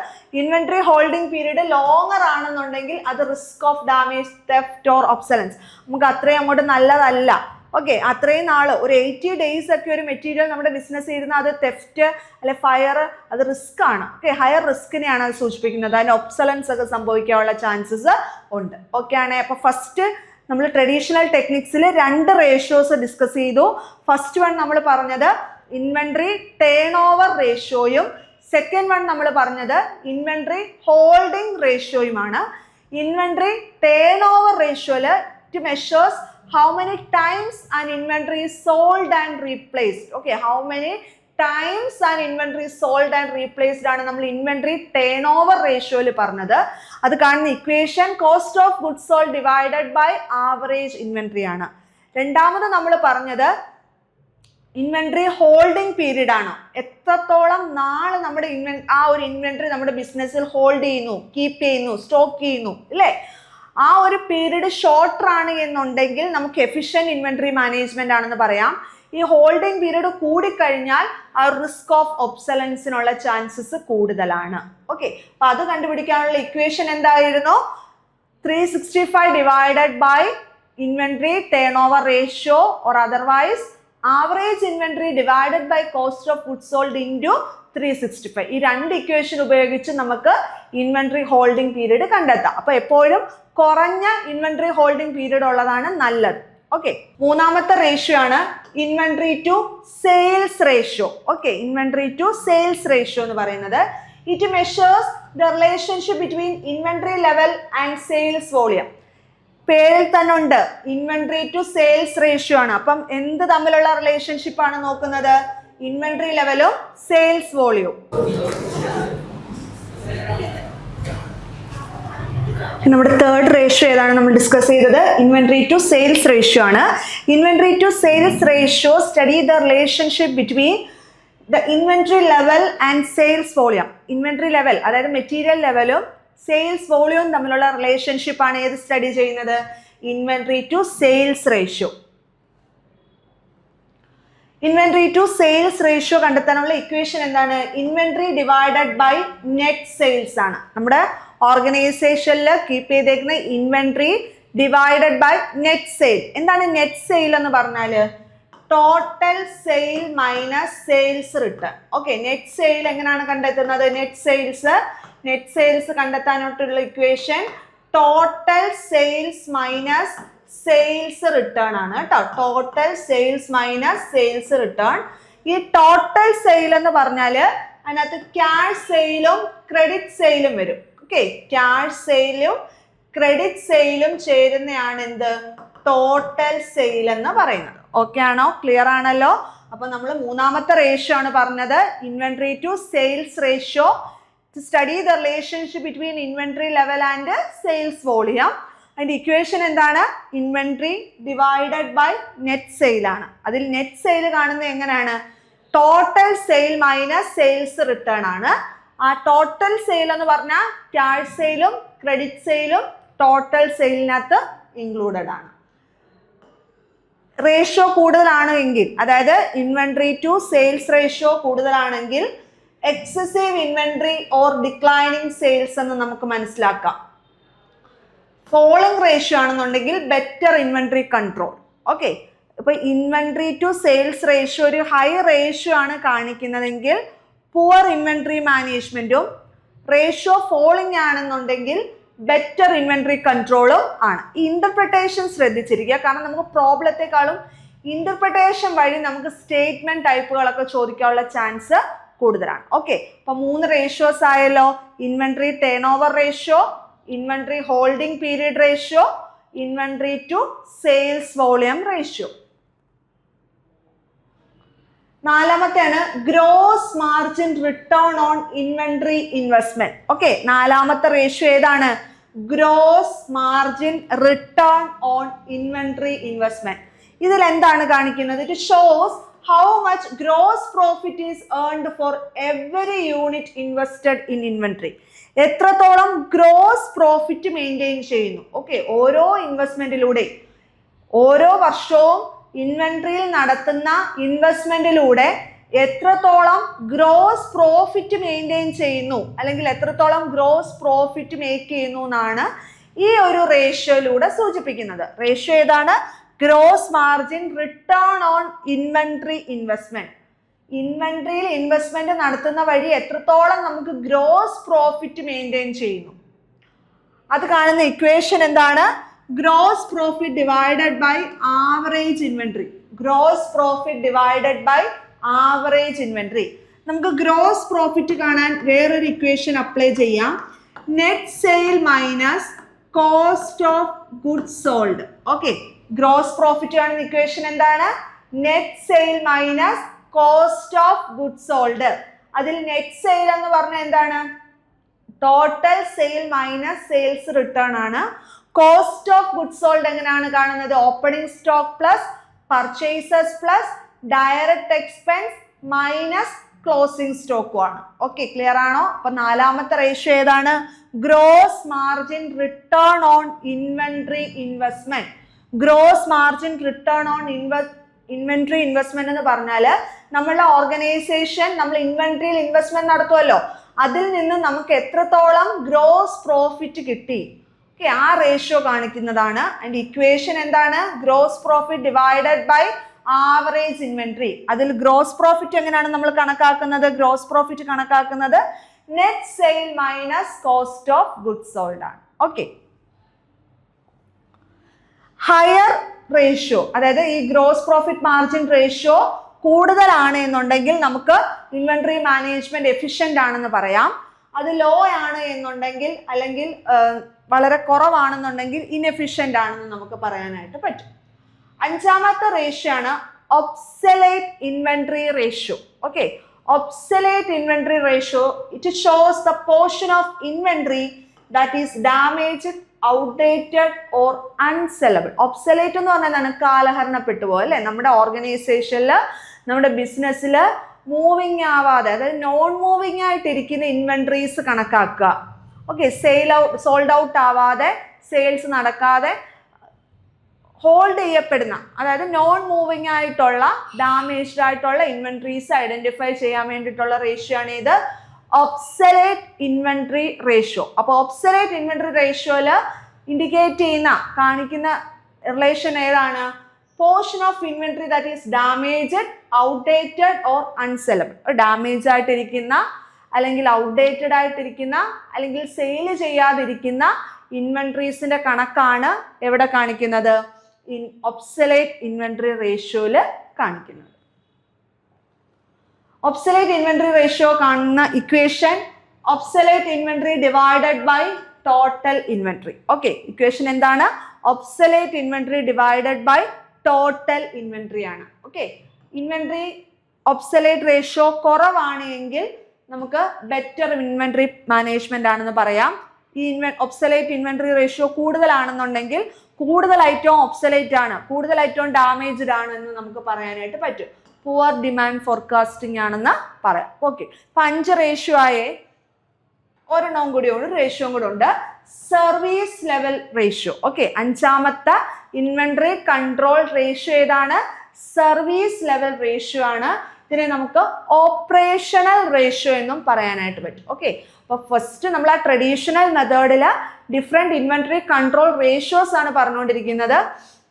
ഇൻവെൻട്രി ഹോൾഡിംഗ് പീരീഡ് ലോങ്ങർ ആണെന്നുണ്ടെങ്കിൽ അത് risk of damage, theft or obsolescence, നമുക്ക് അത്രയും അങ്ങോട്ട് നല്ലതല്ല. ഓക്കെ, അത്രയും നാൾ ഒരു 80 days ഒക്കെ ഒരു മെറ്റീരിയൽ നമ്മുടെ ബിസിനസ് ഇരുന്നാൽ അത് തെഫ്റ്റ് അല്ലെ ഫയർ, അത് റിസ്ക് ആണ്. ഓക്കെ, ഹയർ റിസ്കിനെയാണ് അത് സൂചിപ്പിക്കുന്നത്. അതിന് ഒബ്സലൻസ് ഒക്കെ സംഭവിക്കാനുള്ള ചാൻസസ് ഉണ്ട്. ഓക്കെ ആണ്. അപ്പോൾ ഫസ്റ്റ് നമ്മൾ ട്രഡീഷണൽ ടെക്നിക്സിൽ 2 റേഷ്യോസ് ഡിസ്കസ് ചെയ്തു. ഫസ്റ്റ് വൺ നമ്മൾ പറഞ്ഞത് ഇൻവെൻട്രി ടേൺ ഓവർ റേഷ്യോയും സെക്കൻഡ് വൺ നമ്മൾ പറഞ്ഞത് ഇൻവെൻട്രി ഹോൾഡിംഗ് റേഷ്യോയുമാണ്. ഇൻവെൻട്രി ടേൺ ഓവർ റേഷ്യോയിൽ it measures how many times an inventory is sold and replaced. Okay, how many times an inventory is sold and replaced ആണ് നമ്മൾ inventory turn over റേഷ്യോയിൽ പറഞ്ഞത്. അത് കാണുന്ന equation cost of goods sold divided by average inventory ആണ്. രണ്ടാമത് നമ്മൾ പറഞ്ഞത് inventory holding period ആണ്. എത്രത്തോളം നാൾ നമ്മുടെ ആ ഒരു ഇൻവെൻട്രി നമ്മുടെ ബിസിനസ്സിൽ ഹോൾഡ് ചെയ്യുന്നു, കീപ്പ് ചെയ്യുന്നു, സ്റ്റോക്ക് ചെയ്യുന്നു, അല്ലേ? ആ ഒരു പീരീഡ് ഷോർട്ടർ ആണ് എന്നുണ്ടെങ്കിൽ നമുക്ക് എഫിഷ്യന്റ് ഇൻവെൻട്രി മാനേജ്മെന്റ് ആണെന്ന് പറയാം. ഈ ഹോൾഡിംഗ് പീരീഡ് കൂടിക്കഴിഞ്ഞാൽ ആ റിസ്ക് ഓഫ് ഒബ്സലൻസിനുള്ള ചാൻസസ് കൂടുതലാണ്. ഓക്കെ, അപ്പൊ അത് കണ്ടുപിടിക്കാനുള്ള ഇക്വേഷൻ എന്തായിരുന്നു? 365 divided by inventory turn over ratio or otherwise average inventory divided by cost of goods sold into 365. ഈ 2 ഇക്വേഷൻ ഉപയോഗിച്ച് നമുക്ക് ഇൻവെൻട്രി ഹോൾഡിംഗ് പീരീഡ് കണ്ടെത്താം. അപ്പൊ എപ്പോഴും കുറഞ്ഞ ഇൻവെൻട്രി ഹോൾഡിംഗ് പീരീഡ് ഉള്ളതാണ് നല്ലത്. ഓക്കെ, മൂന്നാമത്തെ റേഷ്യോ ആണ് inventory to sales ratio. Okay, inventory to sales ratio എന്ന് പറയുന്നത് it measures the relationship between inventory level and sales volume. പേരിൽ തന്നെ ഉണ്ട്, ഇൻവെൻട്രി ടു സെയിൽസ് റേഷ്യോ ആണ്. അപ്പം എന്ത് തമ്മിലുള്ള റിലേഷൻഷിപ്പ് ആണ് നോക്കുന്നത്? ഇൻവെൻട്രി ലെവലും സെയിൽസ് വോളിയവും. നമ്മുടെ തേർഡ് റേഷ്യോ ഏതാണ് നമ്മൾ ഡിസ്കസ് ചെയ്തത്? ഇൻവെൻട്രി ടു സെയിൽസ് റേഷ്യോ ആണ്. Inventory to sales ratio study the relationship between the inventory level and sales volume. Inventory level അതായത് മെറ്റീരിയൽ ലെവലും സെയിൽസ് വോളിയവും തമ്മിലുള്ള റിലേഷൻഷിപ്പ് ആണ് ഏത് സ്റ്റഡി ചെയ്യുന്നത്? Inventory to sales ratio. Inventory to sales ratio കണ്ടെത്താനുള്ള equation എന്താണ്? Inventory divided by net sales ആണ്. നമ്മുടെ ഓർഗനൈസേഷനിൽ കീപ്പ് ചെയ്തേക്കുന്ന inventory divided by net sale. എന്താണ് നെറ്റ് സെയിൽ എന്ന് പറഞ്ഞാൽ? Total sale minus sales return. Okay, net sale എങ്ങനെയാണ് കണ്ടെത്തുന്നത്? നെറ്റ് സെയിൽസ് കണ്ടെത്താനായിട്ടുള്ള equation total sales minus sales return ആണ് കേട്ടോ. Total sales minus sales return. ഈ ടോട്ടൽ സെയിൽ എന്ന് പറഞ്ഞാൽ അതിനകത്ത് ക്യാഷ് സെയിലും ക്രെഡിറ്റ് സെയിലും വരും. ഓക്കെ, ക്യാഷ് സെയിലും ക്രെഡിറ്റ് സെയിലും ചേരുന്നതാണ് എന്ത്? ടോട്ടൽ സെയിൽ എന്ന് പറയുന്നത്. ഓക്കെ ആണോ? ക്ലിയർ ആണല്ലോ? അപ്പൊ നമ്മൾ മൂന്നാമത്തെ റേഷ്യോ ആണ് പറഞ്ഞത്, inventory to sales ratio. Study the relationship between inventory level and sales volume. അതിന്റെ ഇക്വേഷൻ എന്താണ്? Inventory divided by net sale ആണ്. അതിൽ നെറ്റ് സെയിൽ കാണുന്നത് എങ്ങനെയാണ്? Total sale minus sales return ആണ്. ആ ടോട്ടൽ സെയിൽ എന്ന് പറഞ്ഞാൽ ക്യാഷ് സെയിലും ക്രെഡിറ്റ് സെയിലും ടോട്ടൽ സെയിലിനകത്ത് ഇൻക്ലൂഡഡ് ആണ്. റേഷ്യോ കൂടുതലാണ് എങ്കിൽ, അതായത് ഇൻവെൻട്രി ടു സെയിൽസ് റേഷ്യോ കൂടുതലാണെങ്കിൽ excessive inventory or declining sales എന്ന് നമുക്ക് മനസ്സിലാക്കാം. ഫോളിംഗ് റേഷ്യോ ആണെന്നുണ്ടെങ്കിൽ ബെറ്റർ ഇൻവെൻട്രി കൺട്രോൾ. ഓക്കെ, ഇപ്പൊ ഇൻവെൻട്രി ടു സെയിൽസ് റേഷ്യോ ഒരു ഹൈ റേഷ്യോ ആണ് കാണിക്കുന്നതെങ്കിൽ പുവർ ഇൻവെൻട്രി മാനേജ്മെന്റും, റേഷ്യോ ഫോളിംഗ് ആണെന്നുണ്ടെങ്കിൽ ബെറ്റർ ഇൻവെൻട്രി കൺട്രോളും ആണ്. ഈ ഇന്റർപ്രിട്ടേഷൻ ശ്രദ്ധിച്ചിരിക്കുക, കാരണം നമുക്ക് പ്രോബ്ലത്തെക്കാളും ഇന്റർപ്രിട്ടേഷൻ വഴി നമുക്ക് സ്റ്റേറ്റ്മെന്റ് ടൈപ്പുകളൊക്കെ ചോദിക്കാനുള്ള ചാൻസ് കൂടുതലാണ്. ഓക്കെ, അപ്പൊ 3 റേഷ്യോസ് ആയല്ലോ. Inventory turn over ratio, inventory holding period ratio, inventory to sales volume ratio. നാലാമത്തെയാണ് gross margin return on inventory investment. Okay, നാലാമത്തെ റേഷ്യോ ഏതാണ്? Gross margin return on inventory investment. ഇതിൽ എന്താണ് കാണിക്കുന്നത്? It shows how much gross profit is earned for every unit invested in inventory. എത്രത്തോളം gross profit maintain ചെയ്യുന്നു. Okay, ഓരോ ഇൻവെസ്റ്റ്മെന്റിലൂടെ ഓരോ വർഷവും ഇൻവെന്ററിയിൽ നടത്തുന്ന ഇൻവെസ്റ്റ്മെന്റിലൂടെ എത്രത്തോളം ഗ്രോസ് പ്രോഫിറ്റ് മെയിൻറ്റെയിൻ ചെയ്യുന്നു അല്ലെങ്കിൽ എത്രത്തോളം ഗ്രോസ് പ്രോഫിറ്റ് മേക്ക് ചെയ്യുന്നു എന്നാണ് ഈ ഒരു റേഷ്യോയിലൂടെ സൂചിപ്പിക്കുന്നത്. റേഷ്യോ ഏതാണ്? Gross margin return on inventory investment. ഇൻവെന്ററിയിൽ ഇൻവെസ്റ്റ്മെന്റ് നടത്തുന്ന വഴി എത്രത്തോളം നമുക്ക് ഗ്രോസ് പ്രോഫിറ്റ് മെയിൻറ്റെയിൻ ചെയ്യുന്നു. അത് കാണുന്ന ഇക്വേഷൻ എന്താണ്? Gross profit divided by average inventory. Gross profit divided by average inventory. നമുക്ക് ഗ്രോസ് പ്രോഫിറ്റ് കാണാൻ വേറൊരു ഇക്വേഷൻ അപ്ലൈ ചെയ്യാം. Net sale minus cost of goods sold. Okay, gross profit കാണുന്ന ഇക്വേഷൻ എന്താണ്? Net sale minus cost of goods sold. അതിൽ net sale എന്ന് പറഞ്ഞാൽ എന്താണ്? Total sale minus sales return ആണ്. കോസ്റ്റ് ഓഫ് ഗുഡ്സ് സോൾഡ് എങ്ങനെയാണ് കാണുന്നത്? Opening stock plus purchases plus direct expense minus closing സ്റ്റോക്കും ആണ്. ഓക്കെ, ക്ലിയർ ആണോ? അപ്പൊ നാലാമത്തെ റേഷ്യോ ഏതാണ്? Gross margin return on inventory investment. Gross margin return on inventory investment എന്ന് പറഞ്ഞാൽ നമ്മളുടെ ഓർഗനൈസേഷൻ നമ്മൾ ഇൻവെന്ററിയിൽ ഇൻവെസ്റ്റ്മെന്റ് നടത്തുമല്ലോ, അതിൽ നിന്ന് നമുക്ക് എത്രത്തോളം ഗ്രോസ് പ്രോഫിറ്റ് കിട്ടി. ഓക്കെ, ആ റേഷ്യോ കാണിക്കുന്നതാണ്. അതിന്റെ ഇക്വേഷൻ എന്താണ്? Gross profit divided by average inventory. അതിൽ ഗ്രോസ് പ്രോഫിറ്റ് എങ്ങനെയാണ് നമ്മൾ കണക്കാക്കുന്നത്? ഗ്രോസ് പ്രോഫിറ്റ് കണക്കാക്കുന്നത് net sale minus cost of goods sold ആണ്. ഓക്കെ, ഹയർ റേഷ്യോ, അതായത് ഈ ഗ്രോസ് പ്രോഫിറ്റ് മാർജിൻ റേഷ്യോ കൂടുതലാണ് എന്നുണ്ടെങ്കിൽ നമുക്ക് ഇൻവെന്ററി മാനേജ്മെന്റ് എഫിഷ്യന്റ് ആണെന്ന് പറയാം. അത് ലോ ആണ് എന്നുണ്ടെങ്കിൽ അല്ലെങ്കിൽ വളരെ കുറവാണെന്നുണ്ടെങ്കിൽ ഇൻഎഫിഷ്യന്റ് ആണെന്ന് നമുക്ക് പറയാനായിട്ട് പറ്റും. അഞ്ചാമത്തെ റേഷ്യോ ആണ് obsolete inventory ratio. Okay, obsolete inventory ratio it shows the portion of inventory that is damaged, outdated or unsaleable. Obsolete എന്ന് പറഞ്ഞാൽ എന്താണ്? കാലഹരണപ്പെട്ടു പോകും അല്ലെ. നമ്മുടെ ഓർഗനൈസേഷനിൽ നമ്മുടെ ബിസിനസ്സിൽ മൂവിങ് ആവാതെ, അതായത് നോൺ മൂവിങ് ആയിട്ടിരിക്കുന്ന ഇൻവെന്ററീസ് കണക്കാക്കുക. ഓക്കെ, സോൾഡ് ഔട്ട് ആവാതെ, സെയിൽസ് നടക്കാതെ ഹോൾഡ് ചെയ്യപ്പെടുന്ന, അതായത് നോൺ മൂവിങ് ആയിട്ടുള്ള ഡാമേജ്ഡ് ആയിട്ടുള്ള ഇൻവെന്ററീസ് ഐഡന്റിഫൈ ചെയ്യാൻ വേണ്ടിയിട്ടുള്ള റേഷ്യോ ആണ് ഇത് ഒബ്സലേറ്റ് ഇൻവെന്ററി റേഷ്യോ. അപ്പോൾ ഒബ്സലേറ്റ് ഇൻവെന്ററി റേഷ്യോയില് ഇൻഡിക്കേറ്റ് ചെയ്യുന്ന കാണിക്കുന്ന റിലേഷൻ ഏതാണ്? Portion of inventory that is damaged, outdated or unsaleable. Damage ആയിട്ടിരിക്കുന്ന അല്ലെങ്കിൽ ഔട്ട്ഡേറ്റഡ് ആയിട്ടിരിക്കുന്ന അല്ലെങ്കിൽ സെയിൽ ചെയ്യാതിരിക്കുന്ന ഇൻവെന്ററീസിന്റെ കണക്കാണ് എവിടെ കാണിക്കുന്നത്? ഒബ്സലേറ്റ് ഇൻവെന്ററി റേഷ്യോയില് കാണിക്കുന്നത്. ഒബ്സലേറ്റ് ഇൻവെന്ററി റേഷ്യോ കാണുന്ന equation obsolete inventory divided by total inventory. Okay, equation എന്താണ്? Obsolete inventory divided by total inventory ആണ്. ഓക്കെ, ഇൻവെന്ററി ഒബ്സലേറ്റ് റേഷ്യോ കുറവാണ് എങ്കിൽ നമുക്ക് ബെറ്റർ ഇൻവെന്ററി മാനേജ്മെന്റ് ആണെന്ന് പറയാം. ഈ ഒബ്സലേറ്റ് ഇൻവെന്ററി റേഷ്യോ കൂടുതലാണെന്നുണ്ടെങ്കിൽ കൂടുതൽ ഐറ്റവും ഒബ്സലേറ്റ് ആണ്, കൂടുതൽ ഐറ്റവും ഡാമേജ്ഡ് ആണ് എന്ന് നമുക്ക് പറയാനായിട്ട് പറ്റും. പുവർ ഡിമാൻഡ് ഫോർകാസ്റ്റിംഗ് ആണെന്ന് പറയാം. ഓക്കെ, അപ്പൊ 5 റേഷ്യോ ആയേ. ഒരെണ്ണം കൂടി ഒരു റേഷ്യോ കൂടെ ഉണ്ട്, സർവീസ് ലെവൽ റേഷ്യോ. ഓക്കെ, അഞ്ചാമത്തെ ഇൻവെന്ററി കൺട്രോൾ റേഷ്യോ ഏതാണ്? സർവീസ് ലെവൽ റേഷ്യോ ആണ്. ഇതിനെ നമുക്ക് ഓപ്പറേഷണൽ റേഷ്യോ എന്നും പറയാനായിട്ട് പറ്റും. ഓക്കെ, അപ്പൊ ഫസ്റ്റ് നമ്മൾ ആ ട്രഡീഷണൽ മെത്തേഡില് ഡിഫറെന്റ് ഇൻവെന്ററി കൺട്രോൾ റേഷ്യോസ് ആണ് പറഞ്ഞുകൊണ്ടിരിക്കുന്നത്.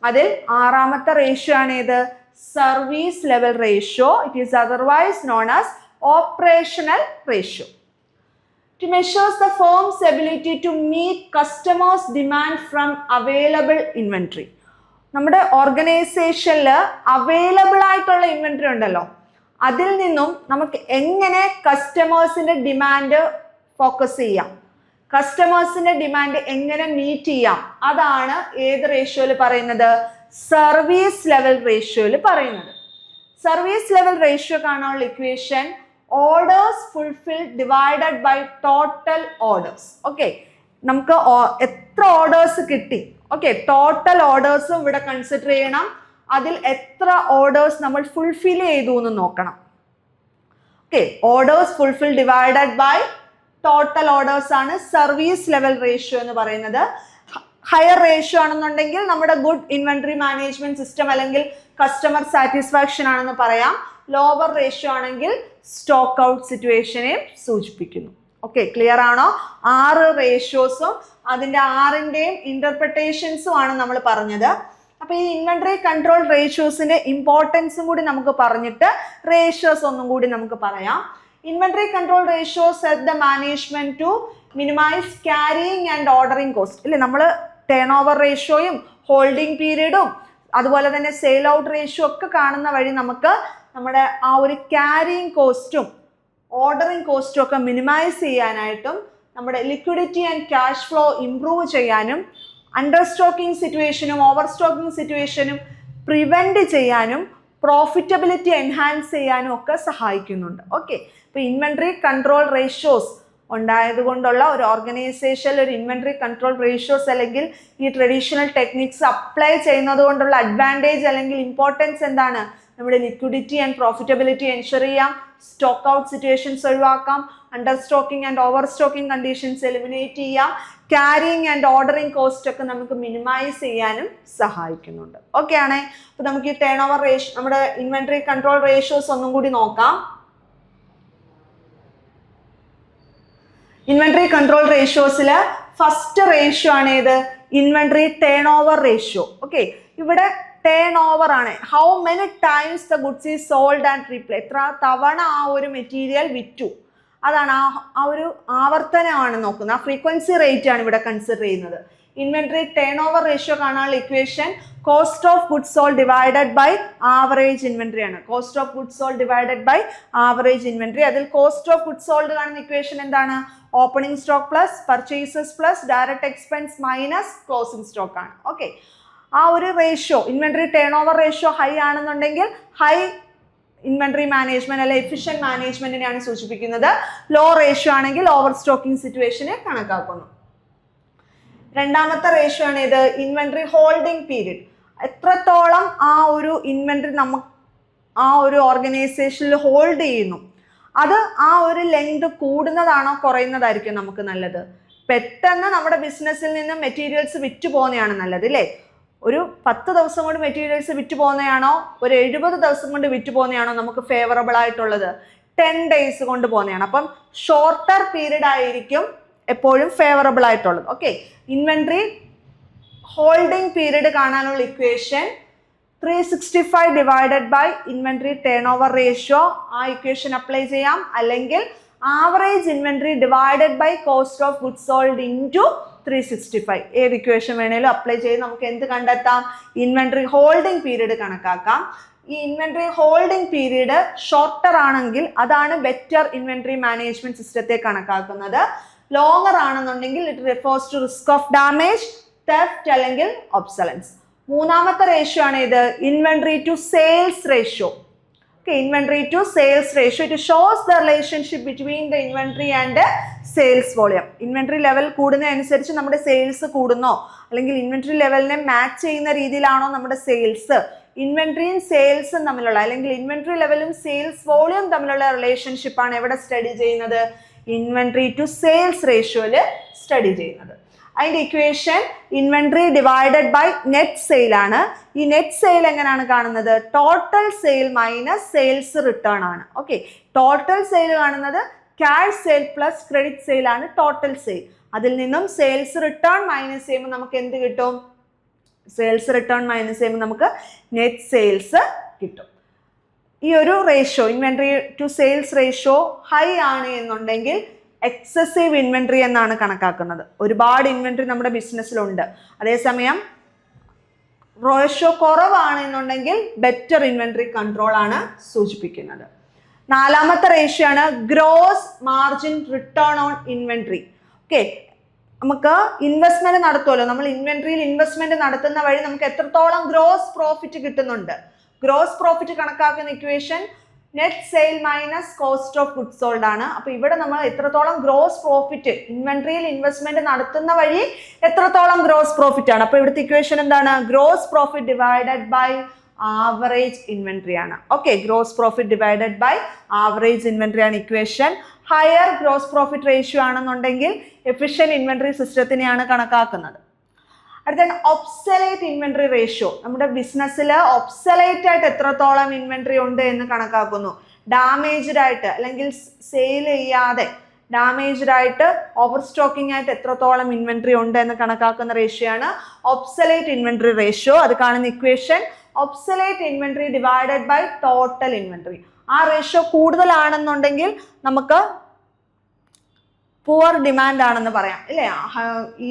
അതിൽ 6ാമത്തെ റേഷ്യോ ആണ് ഏത്? Service level ratio. It is otherwise known as operational ratio. It measures the firm's ability to meet customers' demand from available inventory. നമ്മുടെ ഓർഗനൈസേഷനിൽ അവൈലബിൾ ആയിട്ടുള്ള ഇൻവെന്ററി ഉണ്ടല്ലോ, അതിൽ നിന്നും നമുക്ക് എങ്ങനെ കസ്റ്റമേഴ്സിന്റെ ഡിമാൻഡ് ഫോക്കസ് ചെയ്യാം, കസ്റ്റമേഴ്സിന്റെ ഡിമാൻഡ് എങ്ങനെ മീറ്റ് ചെയ്യാം, അതാണ് ഏത് റേഷ്യോയിൽ പറയുന്നത്? സർവീസ് ലെവൽ റേഷ്യോയിൽ പറയുന്നത്. സർവീസ് ലെവൽ റേഷ്യോ കാണാനുള്ള equation orders fulfil divided by total orders. Okay, നമുക്ക് എത്ര ഓർഡേഴ്സ് കിട്ടി, ഓക്കെ, ടോട്ടൽ ഓർഡേഴ്സും ഇവിടെ കൺസിഡർ ചെയ്യണം. അതിൽ എത്ര ഓർഡേഴ്സ് നമ്മൾ ഫുൾഫിൽ ചെയ്തു എന്ന് നോക്കണം. Okay, orders fulfil divided by total orders ആണ് സർവീസ് ലെവൽ റേഷ്യോ എന്ന് പറയുന്നത്. ഹയർ റേഷ്യോ ആണെന്നുണ്ടെങ്കിൽ നമ്മുടെ ഗുഡ് ഇൻവെന്ററി മാനേജ്മെന്റ് സിസ്റ്റം അല്ലെങ്കിൽ കസ്റ്റമർ സാറ്റിസ്ഫാക്ഷൻ ആണെന്ന് പറയാം. ലോവർ റേഷ്യോ ആണെങ്കിൽ സ്റ്റോക്ക് ഔട്ട് സിറ്റുവേഷനെ സൂചിപ്പിക്കുന്നു. ഓക്കെ, ക്ലിയർ ആണോ? 6 റേഷ്യോസും അതിൻ്റെ 6ൻ്റെയും ഇന്റർപ്രിട്ടേഷൻസും ആണ് നമ്മൾ പറഞ്ഞത്. അപ്പോൾ ഈ ഇൻവെന്ററി കൺട്രോൾ റേഷ്യോസിന്റെ ഇമ്പോർട്ടൻസും കൂടി നമുക്ക് പറഞ്ഞിട്ട് റേഷ്യോസ് ഒന്നും കൂടി നമുക്ക് പറയാം. Inventory control ratios help the management to minimise carrying and ordering cost. ഇല്ലേ, നമ്മൾ ടേൺ ഓവർ റേഷ്യോയും ഹോൾഡിംഗ് പീരീഡും അതുപോലെ തന്നെ സെയിൽ ഔട്ട് റേഷ്യോ ഒക്കെ കാണുന്ന വഴി നമുക്ക് നമ്മുടെ ആ ഒരു ക്യാരിയിങ് കോസ്റ്റും ഓർഡറിങ് കോസ്റ്റും ഒക്കെ മിനിമൈസ് ചെയ്യാനായിട്ടും നമ്മുടെ liquidity and cash flow improve ചെയ്യാനും അണ്ടർ സ്റ്റോക്കിംഗ് സിറ്റുവേഷനും ഓവർ സ്റ്റോക്കിംഗ് സിറ്റുവേഷനും പ്രിവെൻറ്റ് ചെയ്യാനും പ്രോഫിറ്റബിലിറ്റി എൻഹാൻസ് ചെയ്യാനും ഒക്കെ സഹായിക്കുന്നുണ്ട്. ഓക്കെ, ഇപ്പോൾ ഇൻവെന്ററി കൺട്രോൾ റേഷ്യോസ് ഉണ്ടായതുകൊണ്ടുള്ള ഒരു ഓർഗനൈസേഷനിൽ ഒരു ഇൻവെന്ററി കൺട്രോൾ റേഷ്യോസ് അല്ലെങ്കിൽ ഈ ട്രഡീഷണൽ ടെക്നിക്സ് അപ്ലൈ ചെയ്യുന്നത് കൊണ്ടുള്ള അഡ്വാൻറ്റേജ് അല്ലെങ്കിൽ ഇമ്പോർട്ടൻസ് എന്താണ്? നമ്മുടെ ലിക്വിഡിറ്റി ആൻഡ് പ്രോഫിറ്റബിലിറ്റി എൻഷുർ ചെയ്യാം, സ്റ്റോക്ക് ഔട്ട് സിറ്റുവേഷൻസ് ഒഴിവാക്കാം, under stocking and over stocking conditions eliminate ചെയ്യാം, ക്യാരിയിങ് ആൻഡ് ഓർഡറിങ് കോസ്റ്റ് ഒക്കെ നമുക്ക് മിനിമൈസ് ചെയ്യാനും സഹായിക്കുന്നുണ്ട്. ഓക്കെ ആണേ. അപ്പോൾ നമുക്ക് ഈ ടേൺ ഓവർ റേഷ്യോ, നമ്മുടെ ഇൻവെന്ററി കൺട്രോൾ റേഷ്യോസ് ഒന്നും കൂടി നോക്കാം. ഇൻവെന്ററി കൺട്രോൾ റേഷ്യോസിൽ ഫസ്റ്റ് റേഷ്യോ ആണ് ഏത്? Inventory turn over ratio. Okay, ഇവിടെ ടേൺ ഓവർ ആണ്. How many times the goods is sold and replay, എത്ര തവണ ആ ഒരു മെറ്റീരിയൽ വിറ്റു, അതാണ് ആ ഒരു ആവർത്തനമാണ് നോക്കുന്നത്. ആ ഫ്രീക്വൻസി റേറ്റ് ആണ് ഇവിടെ കൺസിഡർ ചെയ്യുന്നത്. ഇൻവെന്ററി ടേൺ ഓവർ റേഷ്യോ കാണാനുള്ള equation cost of goods sold divided by average inventory ആണ്. Cost of goods sold divided by average inventory. അതിൽ കോസ്റ്റ് ഓഫ് ഗുഡ്സ് സോൾഡ് കാണുന്ന ഇക്വേഷൻ എന്താണ്? Opening stock plus purchases plus direct expense minus closing stock ആണ്. Okay, ആ ഒരു ratio inventory turn over ratio high ആണെന്നുണ്ടെങ്കിൽ high inventory management അല്ലെ efficient മാനേജ്മെന്റിനെയാണ് സൂചിപ്പിക്കുന്നത്. ലോ റേഷ്യോ ആണെങ്കിൽ ഓവർ സ്റ്റോക്കിംഗ് സിറ്റുവേഷനെ കണക്കാക്കുന്നു. രണ്ടാമത്തെ റേഷ്യോ ആണ് ഇത് ഇൻവെന്ററി ഹോൾഡിംഗ് പീരീഡ്. എത്രത്തോളം ആ ഒരു ഇൻവെന്ററി നമുക്ക് ആ ഒരു ഓർഗനൈസേഷനിൽ ഹോൾഡ് ചെയ്യുന്നു, അത് ആ ഒരു ലെങ്ത് കൂടുന്നതാണോ കുറയുന്നതായിരിക്കും നമുക്ക് നല്ലത്? പെട്ടെന്ന് നമ്മുടെ ബിസിനസ്സിൽ നിന്ന് മെറ്റീരിയൽസ് വിറ്റ് പോകുന്നതാണ് നല്ലത് അല്ലേ? ഒരു 10 ദിവസം കൊണ്ട് മെറ്റീരിയൽസ് വിറ്റ് പോകുന്നതാണോ ഒരു 70 ദിവസം കൊണ്ട് വിറ്റ് പോകുന്നതാണോ നമുക്ക് ഫേവറബിൾ ആയിട്ടുള്ളത്? 10 days കൊണ്ട് പോകുന്നതാണ്. അപ്പം ഷോർട്ടർ പീരീഡ് ആയിരിക്കും എപ്പോഴും ഫേവറബിൾ ആയിട്ടുള്ളത്. ഓക്കെ, ഇൻവെന്ററി ഹോൾഡിംഗ് പീരീഡ് കാണാനുള്ള equation 365 divided by inventory turn over ratio, ആ ഇക്വേഷൻ അപ്ലൈ ചെയ്യാം. അല്ലെങ്കിൽ average inventory divided by cost of goods sold into 365, ഏത് ഇക്വേഷൻ വേണേലും അപ്ലൈ ചെയ്ത് നമുക്ക് എന്ത് കണ്ടെത്താം? ഇൻവെന്ററി ഹോൾഡിംഗ് പീരീഡ് കണക്കാക്കാം. ഈ ഇൻവെന്ററി ഹോൾഡിംഗ് പീരീഡ് ഷോർട്ടർ ആണെങ്കിൽ അതാണ് ബെറ്റർ ഇൻവെന്ററി മാനേജ്മെന്റ് സിസ്റ്റത്തെ കണക്കാക്കുന്നത്. ലോങ്ങർ ആണെന്നുണ്ടെങ്കിൽ it refers to risk of damage, theft അല്ലെങ്കിൽ ഒബ്സലൻസ്. മൂന്നാമത്തെ റേഷ്യോ ആണ് ഇത് inventory to sales ratio. Okay, inventory to sales ratio. It shows the relationship between the inventory and sales volume. Inventory level കൂടുന്നതനുസരിച്ച് നമ്മുടെ sales കൂടുന്നോ അല്ലെങ്കിൽ inventory ലെവലിനെ match ചെയ്യുന്ന രീതിയിലാണോ നമ്മുടെ sales? ഇൻവെന്ററിയും സെയിൽസും തമ്മിലുള്ള അല്ലെങ്കിൽ ഇൻവെന്ററി ലെവലും സെയിൽസ് വോളിയം തമ്മിലുള്ള റിലേഷൻഷിപ്പ് ആണ് എവിടെ സ്റ്റഡി ചെയ്യുന്നത്? ഇൻവെന്ററി ടു സെയിൽസ് റേഷ്യോയിൽ സ്റ്റഡി ചെയ്യുന്നത്. അതിൻ്റെ equation inventory divided by net sale ആണ്. ഈ നെറ്റ് സെയിൽ എങ്ങനെയാണ് കാണുന്നത്? Total sale minus sales return ആണ്. ഓക്കെ, ടോട്ടൽ സെയിൽ കാണുന്നത് cash sale plus credit sale ആണ് ടോട്ടൽ സെയിൽ. അതിൽ നിന്നും സെയിൽസ് റിട്ടേൺ മൈനസ് ചെയ്യുമ്പോൾ നമുക്ക് എന്ത് കിട്ടും? സെയിൽസ് റിട്ടേൺ മൈനസ് ചെയ്യുമ്പോൾ നമുക്ക് നെറ്റ് സെയിൽസ് കിട്ടും. ഈ ഒരു ratio inventory to sales ratio high ആണ് എന്നുണ്ടെങ്കിൽ എക്സസീവ് ഇൻവെന്ററി എന്നാണ് കണക്കാക്കുന്നത്. ഒരുപാട് ഇൻവെന്ററി നമ്മുടെ ബിസിനസ്സിലുണ്ട്. അതേസമയം റേഷ്യോ കുറവാണ് എന്നുണ്ടെങ്കിൽ ബെറ്റർ ഇൻവെന്ററി കൺട്രോൾ ആണ് സൂചിപ്പിക്കുന്നത്. നാലാമത്തെ റേഷ്യോ ആണ് gross margin return on inventory. Okay, നമുക്ക് ഇൻവെസ്റ്റ്മെന്റ് നടത്തുമല്ലോ, നമ്മൾ ഇൻവെന്ററിയിൽ ഇൻവെസ്റ്റ്മെന്റ് നടത്തുന്ന വഴി നമുക്ക് എത്രത്തോളം ഗ്രോസ് പ്രോഫിറ്റ് കിട്ടുന്നുണ്ട്? ഗ്രോസ് പ്രോഫിറ്റ് കണക്കാക്കുന്ന equation net sale minus cost of goods sold ആണ്. അപ്പൊ ഇവിടെ നമ്മൾ എത്രത്തോളം ഗ്രോസ് പ്രോഫിറ്റ് ഇൻവെന്ററിയിൽ ഇൻവെസ്റ്റ്മെന്റ് നടത്തുന്ന വഴി എത്രത്തോളം ഗ്രോസ് പ്രോഫിറ്റ് ആണ്. അപ്പൊ ഇവിടുത്തെ ഇക്വേഷൻ എന്താണ്? Gross profit divided by average inventory ആണ്. Okay, gross profit divided by average inventory ആണ് equation. Higher gross profit ratio ആണെന്നുണ്ടെങ്കിൽ എഫിഷ്യന്റ് ഇൻവെന്ററി സിസ്റ്റത്തിനെയാണ് കണക്കാക്കുന്നത്. അടുത്ത ഒബ്സലേറ്റ് ഇൻവെന്ററി റേഷ്യോ. നമ്മുടെ ബിസിനസ്സിൽ ഒബ്സലേറ്റ് ആയിട്ട് എത്രത്തോളം ഇൻവെന്ററി ഉണ്ട് എന്ന് കണക്കാക്കുന്നു. ഡാമേജ്ഡ് ആയിട്ട് അല്ലെങ്കിൽ സെയിൽ ചെയ്യാതെ ഡാമേജ്ഡ് ആയിട്ട് ഓവർ സ്റ്റോക്കിംഗ് ആയിട്ട് എത്രത്തോളം ഇൻവെന്ററി ഉണ്ട് എന്ന് കണക്കാക്കുന്ന റേഷ്യോ ആണ് ഒബ്സലേറ്റ് ഇൻവെന്ററി റേഷ്യോ. അത് കാണുന്ന equation obsolete inventory divided by total inventory. ആ റേഷ്യോ കൂടുതലാണെന്നുണ്ടെങ്കിൽ നമുക്ക് പുവർ ഡിമാൻഡ് ആണെന്ന് പറയാം അല്ലേ. ഈ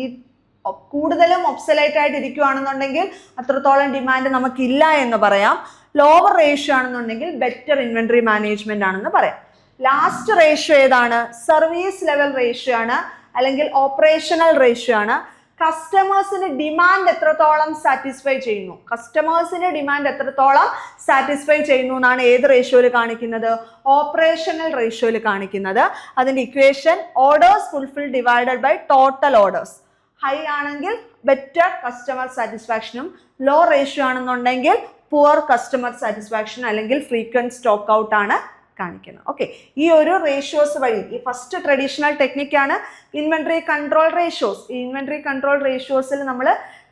കൂടുതലും ഒബ്സലേറ്റ് ആയിട്ട് ഇരിക്കുകയാണെന്നുണ്ടെങ്കിൽ അത്രത്തോളം ഡിമാൻഡ് നമുക്കില്ല എന്ന് പറയാം. ലോവർ റേഷ്യോ ആണെന്നുണ്ടെങ്കിൽ ബെറ്റർ ഇൻവെന്ററി മാനേജ്മെന്റ് ആണെന്ന് പറയാം. ലാസ്റ്റ് റേഷ്യോ ഏതാണ്? സർവീസ് ലെവൽ റേഷ്യോ ആണ് അല്ലെങ്കിൽ ഓപ്പറേഷണൽ റേഷ്യോ ആണ്. കസ്റ്റമേഴ്സിന് ഡിമാൻഡ് എത്രത്തോളം സാറ്റിസ്ഫൈ ചെയ്യുന്നു, കസ്റ്റമേഴ്സിന്റെ ഡിമാൻഡ് എത്രത്തോളം സാറ്റിസ്ഫൈ ചെയ്യുന്നു എന്നാണ് ഏത് റേഷ്യോയിൽ കാണിക്കുന്നത്? ഓപ്പറേഷണൽ റേഷ്യോയിൽ കാണിക്കുന്നത്. അതിന്റെ equation orders fulfil divided by total orders. High ആണെങ്കിൽ ബെറ്റർ കസ്റ്റമർ സാറ്റിസ്ഫാക്ഷനും ലോ റേഷ്യോ ആണെന്നുണ്ടെങ്കിൽ പുവർ കസ്റ്റമർ സാറ്റിസ്ഫാക്ഷൻ അല്ലെങ്കിൽ ഫ്രീക്വന്റ് സ്റ്റോക്ക് ഔട്ട് ആണ് കാണിക്കുന്നത്. ഓക്കെ, ഈ ഒരു റേഷ്യോസ് വഴി ഈ ഫസ്റ്റ് ട്രഡീഷണൽ ടെക്നിക്കാണ് ഇൻവെന്ററി കൺട്രോൾ റേഷ്യോസ്. ഈ ഇൻവെന്ററി കൺട്രോൾ റേഷ്യോസിൽ നമ്മൾ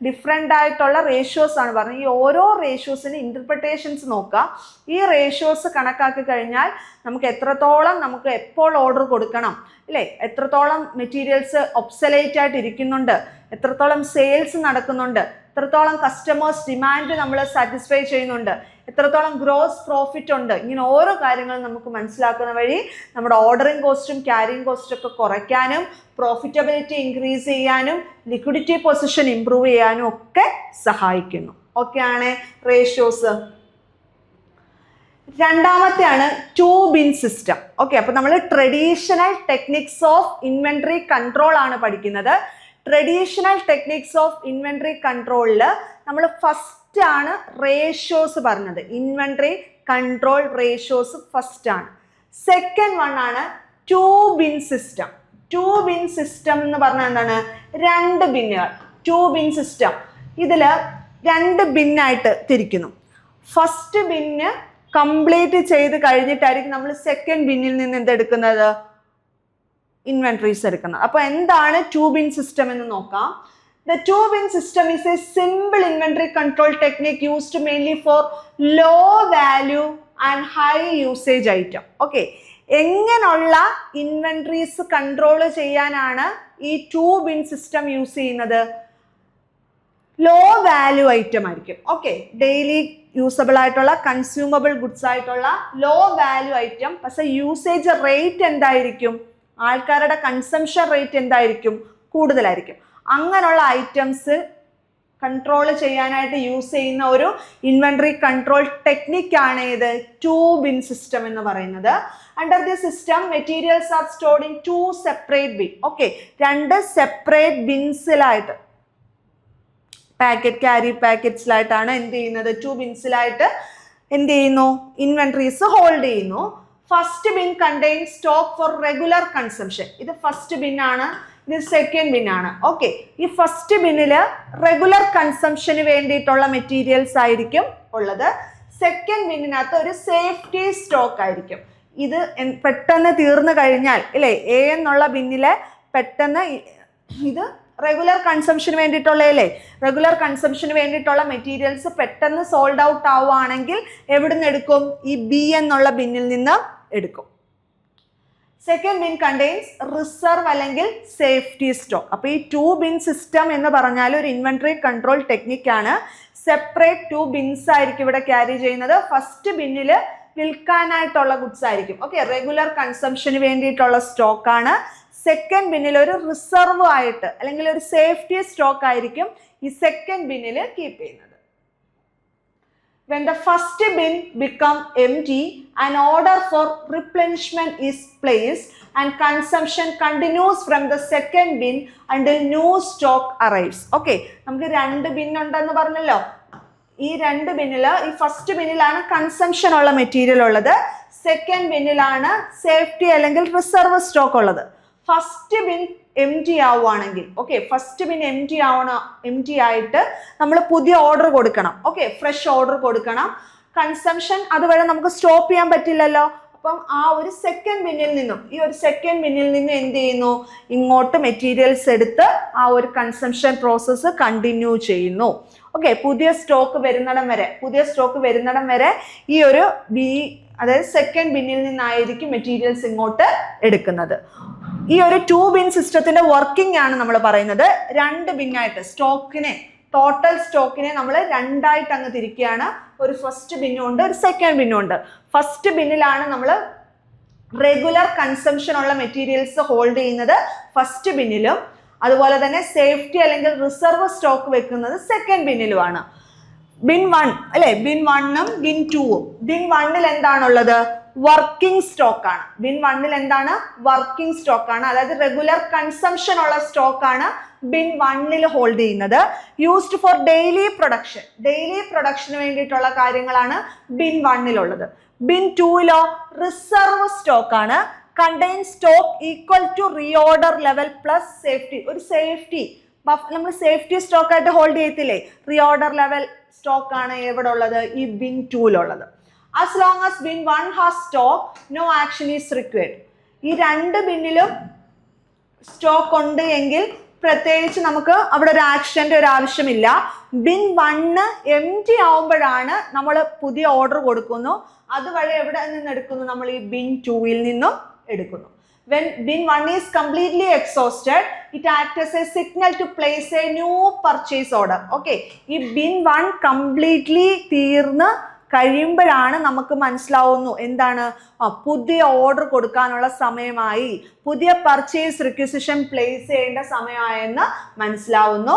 ഡിഫറെൻ്റ് ആയിട്ടുള്ള റേഷ്യോസ് ആണ് പറഞ്ഞത്. ഈ ഓരോ റേഷ്യോസിന് ഇന്റർപ്രിട്ടേഷൻസ് നോക്കുക. ഈ റേഷ്യോസ് കണക്കാക്കി കഴിഞ്ഞാൽ നമുക്ക് എത്രത്തോളം നമുക്ക് എപ്പോൾ ഓർഡർ കൊടുക്കണം അല്ലേ, എത്രത്തോളം മെറ്റീരിയൽസ് ഒബ്സലേറ്റ് ആയിട്ട് ഇരിക്കുന്നുണ്ട്, എത്രത്തോളം സെയിൽസ് നടക്കുന്നുണ്ട്, എത്രത്തോളം കസ്റ്റമേഴ്സ് ഡിമാൻഡ് നമ്മൾ സാറ്റിസ്ഫൈ ചെയ്യുന്നുണ്ട്, എത്രത്തോളം ഗ്രോസ് പ്രോഫിറ്റ് ഉണ്ട്, ഇങ്ങനെ ഓരോ കാര്യങ്ങളും നമുക്ക് മനസ്സിലാക്കുന്ന വഴി നമ്മുടെ ഓർഡറിങ് കോസ്റ്റും ക്യാരിങ് കോസ്റ്റും ഒക്കെ കുറയ്ക്കാനും പ്രോഫിറ്റബിലിറ്റി ഇൻക്രീസ് ചെയ്യാനും ലിക്വിഡിറ്റി പൊസിഷൻ ഇംപ്രൂവ് ചെയ്യാനും ഒക്കെ സഹായിക്കുന്നു. ഓക്കെയാണ് റേഷ്യോസ്. രണ്ടാമത്തെയാണ് ടു ബിൻ സിസ്റ്റം. ഓക്കെ, അപ്പൊ നമ്മൾ traditional techniques of inventory control ആണ് പഠിക്കുന്നത്. ട്രഡീഷണൽ ടെക്നിക്സ് ഓഫ് ഇൻവെന്ററി കൺട്രോളിൽ നമ്മൾ ഫസ്റ്റ് ആണ് റേഷ്യോസ് പറഞ്ഞത്. ഇൻവെന്ററി കൺട്രോൾ റേഷ്യോസ് ഫസ്റ്റ് ആണ്. സെക്കൻഡ് വൺ ആണ് two bin system. Two bin system എന്ന് പറഞ്ഞാൽ എന്താണ്? രണ്ട് ബിന്നുകൾ. ടു ബിൻ സിസ്റ്റം ഇതിൽ രണ്ട് ബിന്നായിട്ട് തിരിക്കുന്നു. ഫസ്റ്റ് ബിന്ന് കംപ്ലീറ്റ് ചെയ്ത് കഴിഞ്ഞിട്ടായിരിക്കും നമ്മൾ സെക്കൻഡ് ബിന്നിൽ നിന്ന് എന്തെടുക്കുന്നത്? ഇൻവെന്ററീസ് എടുക്കുന്നത്. അപ്പോൾ എന്താണ് ടു ബിൻ സിസ്റ്റം എന്ന് നോക്കാം. The two bin system is a simple inventory control technique used mainly for low value and high usage item. Okay, എങ്ങനെയുള്ള ഇൻവെന്ററീസ് കൺട്രോൾ ചെയ്യാനാണ് ഈ ടു ബിൻ സിസ്റ്റം യൂസ് ചെയ്യുന്നത്? ലോ വാല്യൂ ഐറ്റം ആയിരിക്കും. Okay, daily usable ആയിട്ടുള്ള consumable goods ആയിട്ടുള്ള low value item. പക്ഷേ usage rate എന്തായിരിക്കും? ആൾക്കാരുടെ കൺസംഷൻ റേറ്റ് എന്തായിരിക്കും? കൂടുതലായിരിക്കും. അങ്ങനെയുള്ള ഐറ്റംസ് കൺട്രോൾ ചെയ്യാനായിട്ട് യൂസ് ചെയ്യുന്ന ഒരു ഇൻവെന്ററി കൺട്രോൾ ടെക്നിക്കാണ് ഇത് ടു ബിൻ സിസ്റ്റം എന്ന് പറയുന്നത്. Under the system materials are stored in two separate bin. Okay, രണ്ട് സെപ്പറേറ്റ് ബിൻസിലായിട്ട് പാക്കറ്റ് ക്യാരി പാക്കറ്റ്സിലായിട്ടാണ് എന്ത് ചെയ്യുന്നത്? ടു ബിൻസിലായിട്ട് എന്ത് ചെയ്യുന്നു? ഇൻവെന്ററീസ് ഹോൾഡ് ചെയ്യുന്നു. First bin contain stock for regular consumption. ഇത് ഫസ്റ്റ് ബിൻ ആണ്, ഇത് സെക്കൻഡ് ബിൻ ആണ്. ഓക്കെ, ഈ ഫസ്റ്റ് ബിന്നിൽ റെഗുലർ കൺസംഷന് വേണ്ടിയിട്ടുള്ള മെറ്റീരിയൽസ് ആയിരിക്കും ഉള്ളത്. സെക്കൻഡ് ബിന്നിനകത്ത് ഒരു സേഫ്റ്റി സ്റ്റോക്ക് ആയിരിക്കും. ഇത് പെട്ടെന്ന് തീർന്നു കഴിഞ്ഞാൽ ഇല്ലേ, എ എന്നുള്ള ബിന്നിലെ പെട്ടെന്ന് ഇത് റെഗുലർ കൺസംഷന് വേണ്ടിയിട്ടുള്ളതല്ലേ, റെഗുലർ കൺസംഷന് വേണ്ടിയിട്ടുള്ള മെറ്റീരിയൽസ് പെട്ടെന്ന് സോൾഡ് ഔട്ട് ആവുകയാണെങ്കിൽ എവിടുന്ന് എടുക്കും? ഈ ബി എന്നുള്ള ബിന്നിൽ നിന്ന് എടുക്കും. സെക്കൻഡ് ബിൻ കണ്ടെയ്ൻസ് റിസർവ് അല്ലെങ്കിൽ സേഫ്റ്റി സ്റ്റോക്ക്. അപ്പോൾ ഈ ടു ബിൻ സിസ്റ്റം എന്ന് പറഞ്ഞാൽ ഒരു inventory control ടെക്നിക്കാണ്. Separate to Bins ആയിരിക്കും ഇവിടെ ക്യാരി ചെയ്യുന്നത്. ഫസ്റ്റ് ബിന്നിൽ വിൽക്കാനായിട്ടുള്ള ഗുഡ്സ് ആയിരിക്കും. ഓക്കെ, റെഗുലർ കൺസംഷന് വേണ്ടിയിട്ടുള്ള സ്റ്റോക്കാണ്. സെക്കൻഡ് ബിന്നിൽ ഒരു റിസർവ് ആയിട്ട് അല്ലെങ്കിൽ ഒരു സേഫ്റ്റി സ്റ്റോക്ക് ആയിരിക്കും ഈ സെക്കൻഡ് ബിന്നിൽ കീപ്പ് ചെയ്യുന്നത്. When the first bin become empty, an order for replenishment is placed and consumption continues from the second bin until new stock arrives. Okay, നമുക്ക് രണ്ട് ബിൻ ഉണ്ടെന്ന് പറഞ്ഞല്ലോ. ഈ രണ്ട് ബിന്നിൽ ഈ ഫസ്റ്റ് ബിന്നിലാണ് കൺസംഷൻ ഉള്ള മെറ്റീരിയൽ ഉള്ളത്, സെക്കൻഡ് ബിന്നിലാണ് സേഫ്റ്റി അല്ലെങ്കിൽ റിസർവ് സ്റ്റോക്ക് ഉള്ളത്. ഫസ്റ്റ് ബിൻ എം ടി ആവുകയാണെങ്കിൽ, okay, first bin M T ആയിട്ട് നമ്മൾ പുതിയ ഓർഡർ കൊടുക്കണം. ഓക്കെ, ഫ്രഷ് ഓർഡർ കൊടുക്കണം. കൺസംഷൻ അതുവരെ നമുക്ക് സ്റ്റോപ്പ് ചെയ്യാൻ പറ്റില്ലല്ലോ. അപ്പം ആ ഒരു സെക്കൻഡ് ബിന്നിൽ നിന്നും ഈ ഒരു സെക്കൻഡ് ബിന്നിൽ നിന്നും എന്ത് ചെയ്യുന്നു, ഇങ്ങോട്ട് മെറ്റീരിയൽസ് എടുത്ത് ആ ഒരു കൺസംഷൻ പ്രോസസ്സ് കണ്ടിന്യൂ ചെയ്യുന്നു. ഓക്കെ, പുതിയ സ്റ്റോക്ക് വരുന്നിടം വരെ ഈ ഒരു അതായത് സെക്കൻഡ് ബിന്നിൽ നിന്നായിരിക്കും മെറ്റീരിയൽസ് ഇങ്ങോട്ട് എടുക്കുന്നത്. ഈ ഒരു 2 ബിൻ സിസ്റ്റത്തിന്റെ വർക്കിംഗ് ആണ് നമ്മൾ പറയുന്നത്. 2 ബിന്നായിട്ട് ടോട്ടൽ സ്റ്റോക്കിനെ നമ്മൾ 2ആയിട്ട് അങ്ങ് തിരിക്കുകയാണ്. ഒരു ഫസ്റ്റ് ബിന്നും ഉണ്ട്, ഒരു സെക്കൻഡ് ബിന്നും ഉണ്ട്. ഫസ്റ്റ് ബിന്നിലാണ് നമ്മൾ റെഗുലർ കൺസംഷൻ ഉള്ള മെറ്റീരിയൽസ് ഹോൾഡ് ചെയ്യുന്നത് ഫസ്റ്റ് ബിന്നിലും, അതുപോലെ തന്നെ സേഫ്റ്റി അല്ലെങ്കിൽ റിസർവ് സ്റ്റോക്ക് വെക്കുന്നത് സെക്കൻഡ് ബിന്നിലുമാണ്. ബിൻ 1 അല്ലെ, ബിൻ 1ഉം ബിൻ 2ഉം. ബിൻ 1ൽ എന്താണുള്ളത്? വർക്കിംഗ് സ്റ്റോക്ക് ആണ്. ബിൻ 1ൽ എന്താണ്? വർക്കിംഗ് സ്റ്റോക്ക് ആണ്. അതായത് റെഗുലർ കൺസംഷൻ ഉള്ള സ്റ്റോക്ക് ആണ് ബിൻ 1ൽ ഹോൾഡ് ചെയ്യുന്നത്. യൂസ്ഡ് ഫോർ ഡെയിലി പ്രൊഡക്ഷന് വേണ്ടിയിട്ടുള്ള കാര്യങ്ങളാണ് ബിൻ 1ലുള്ളത്. ബിൻ 2ലോ റിസർവ് സ്റ്റോക്ക് ആണ്. Contain stock equal to reorder level plus safety. ഒരു സേഫ്റ്റി നമ്മൾ സേഫ്റ്റി സ്റ്റോക്ക് ആയിട്ട് ഹോൾഡ് ചെയ്യത്തില്ലേ, റീഓർഡർ ലെവൽ സ്റ്റോക്ക് ആണ് എവിടെ ഉള്ളത്? ഈ ബിൻ 2ലുള്ളത്. As long as bin 1 has stock, no action is required. ഈ 2 ബിന്നിലും സ്റ്റോക്ക് ഉണ്ട് എങ്കിൽ പ്രത്യേകിച്ച് നമുക്ക് അവിടെ ഒരു ആക്ഷന്റെ ഒരു ആവശ്യമില്ല. ബിൻ 1 empty ആവുമ്പോഴാണ് നമ്മൾ പുതിയ ഓർഡർ കൊടുക്കുന്നു. അതുവഴി എവിടെ നിന്ന് എടുക്കുന്നു? നമ്മൾ ഈ ബിൻ 2ൽ നിന്നും എടുക്കുന്നു. When bin 1 is completely exhausted, it acts as a signal to place a new purchase order. Okay, ഈ bin 1 completely തീർന്ന് കഴിയുമ്പോഴാണ് നമുക്ക് മനസ്സിലാവുന്നു എന്താണ്, പുതിയ ഓർഡർ കൊടുക്കാനുള്ള സമയമായി, പുതിയ പർച്ചേസ് റിക്വസിഷൻ പ്ലേസ് ചെയ്യേണ്ട സമയമായെന്ന് മനസ്സിലാവുന്നു.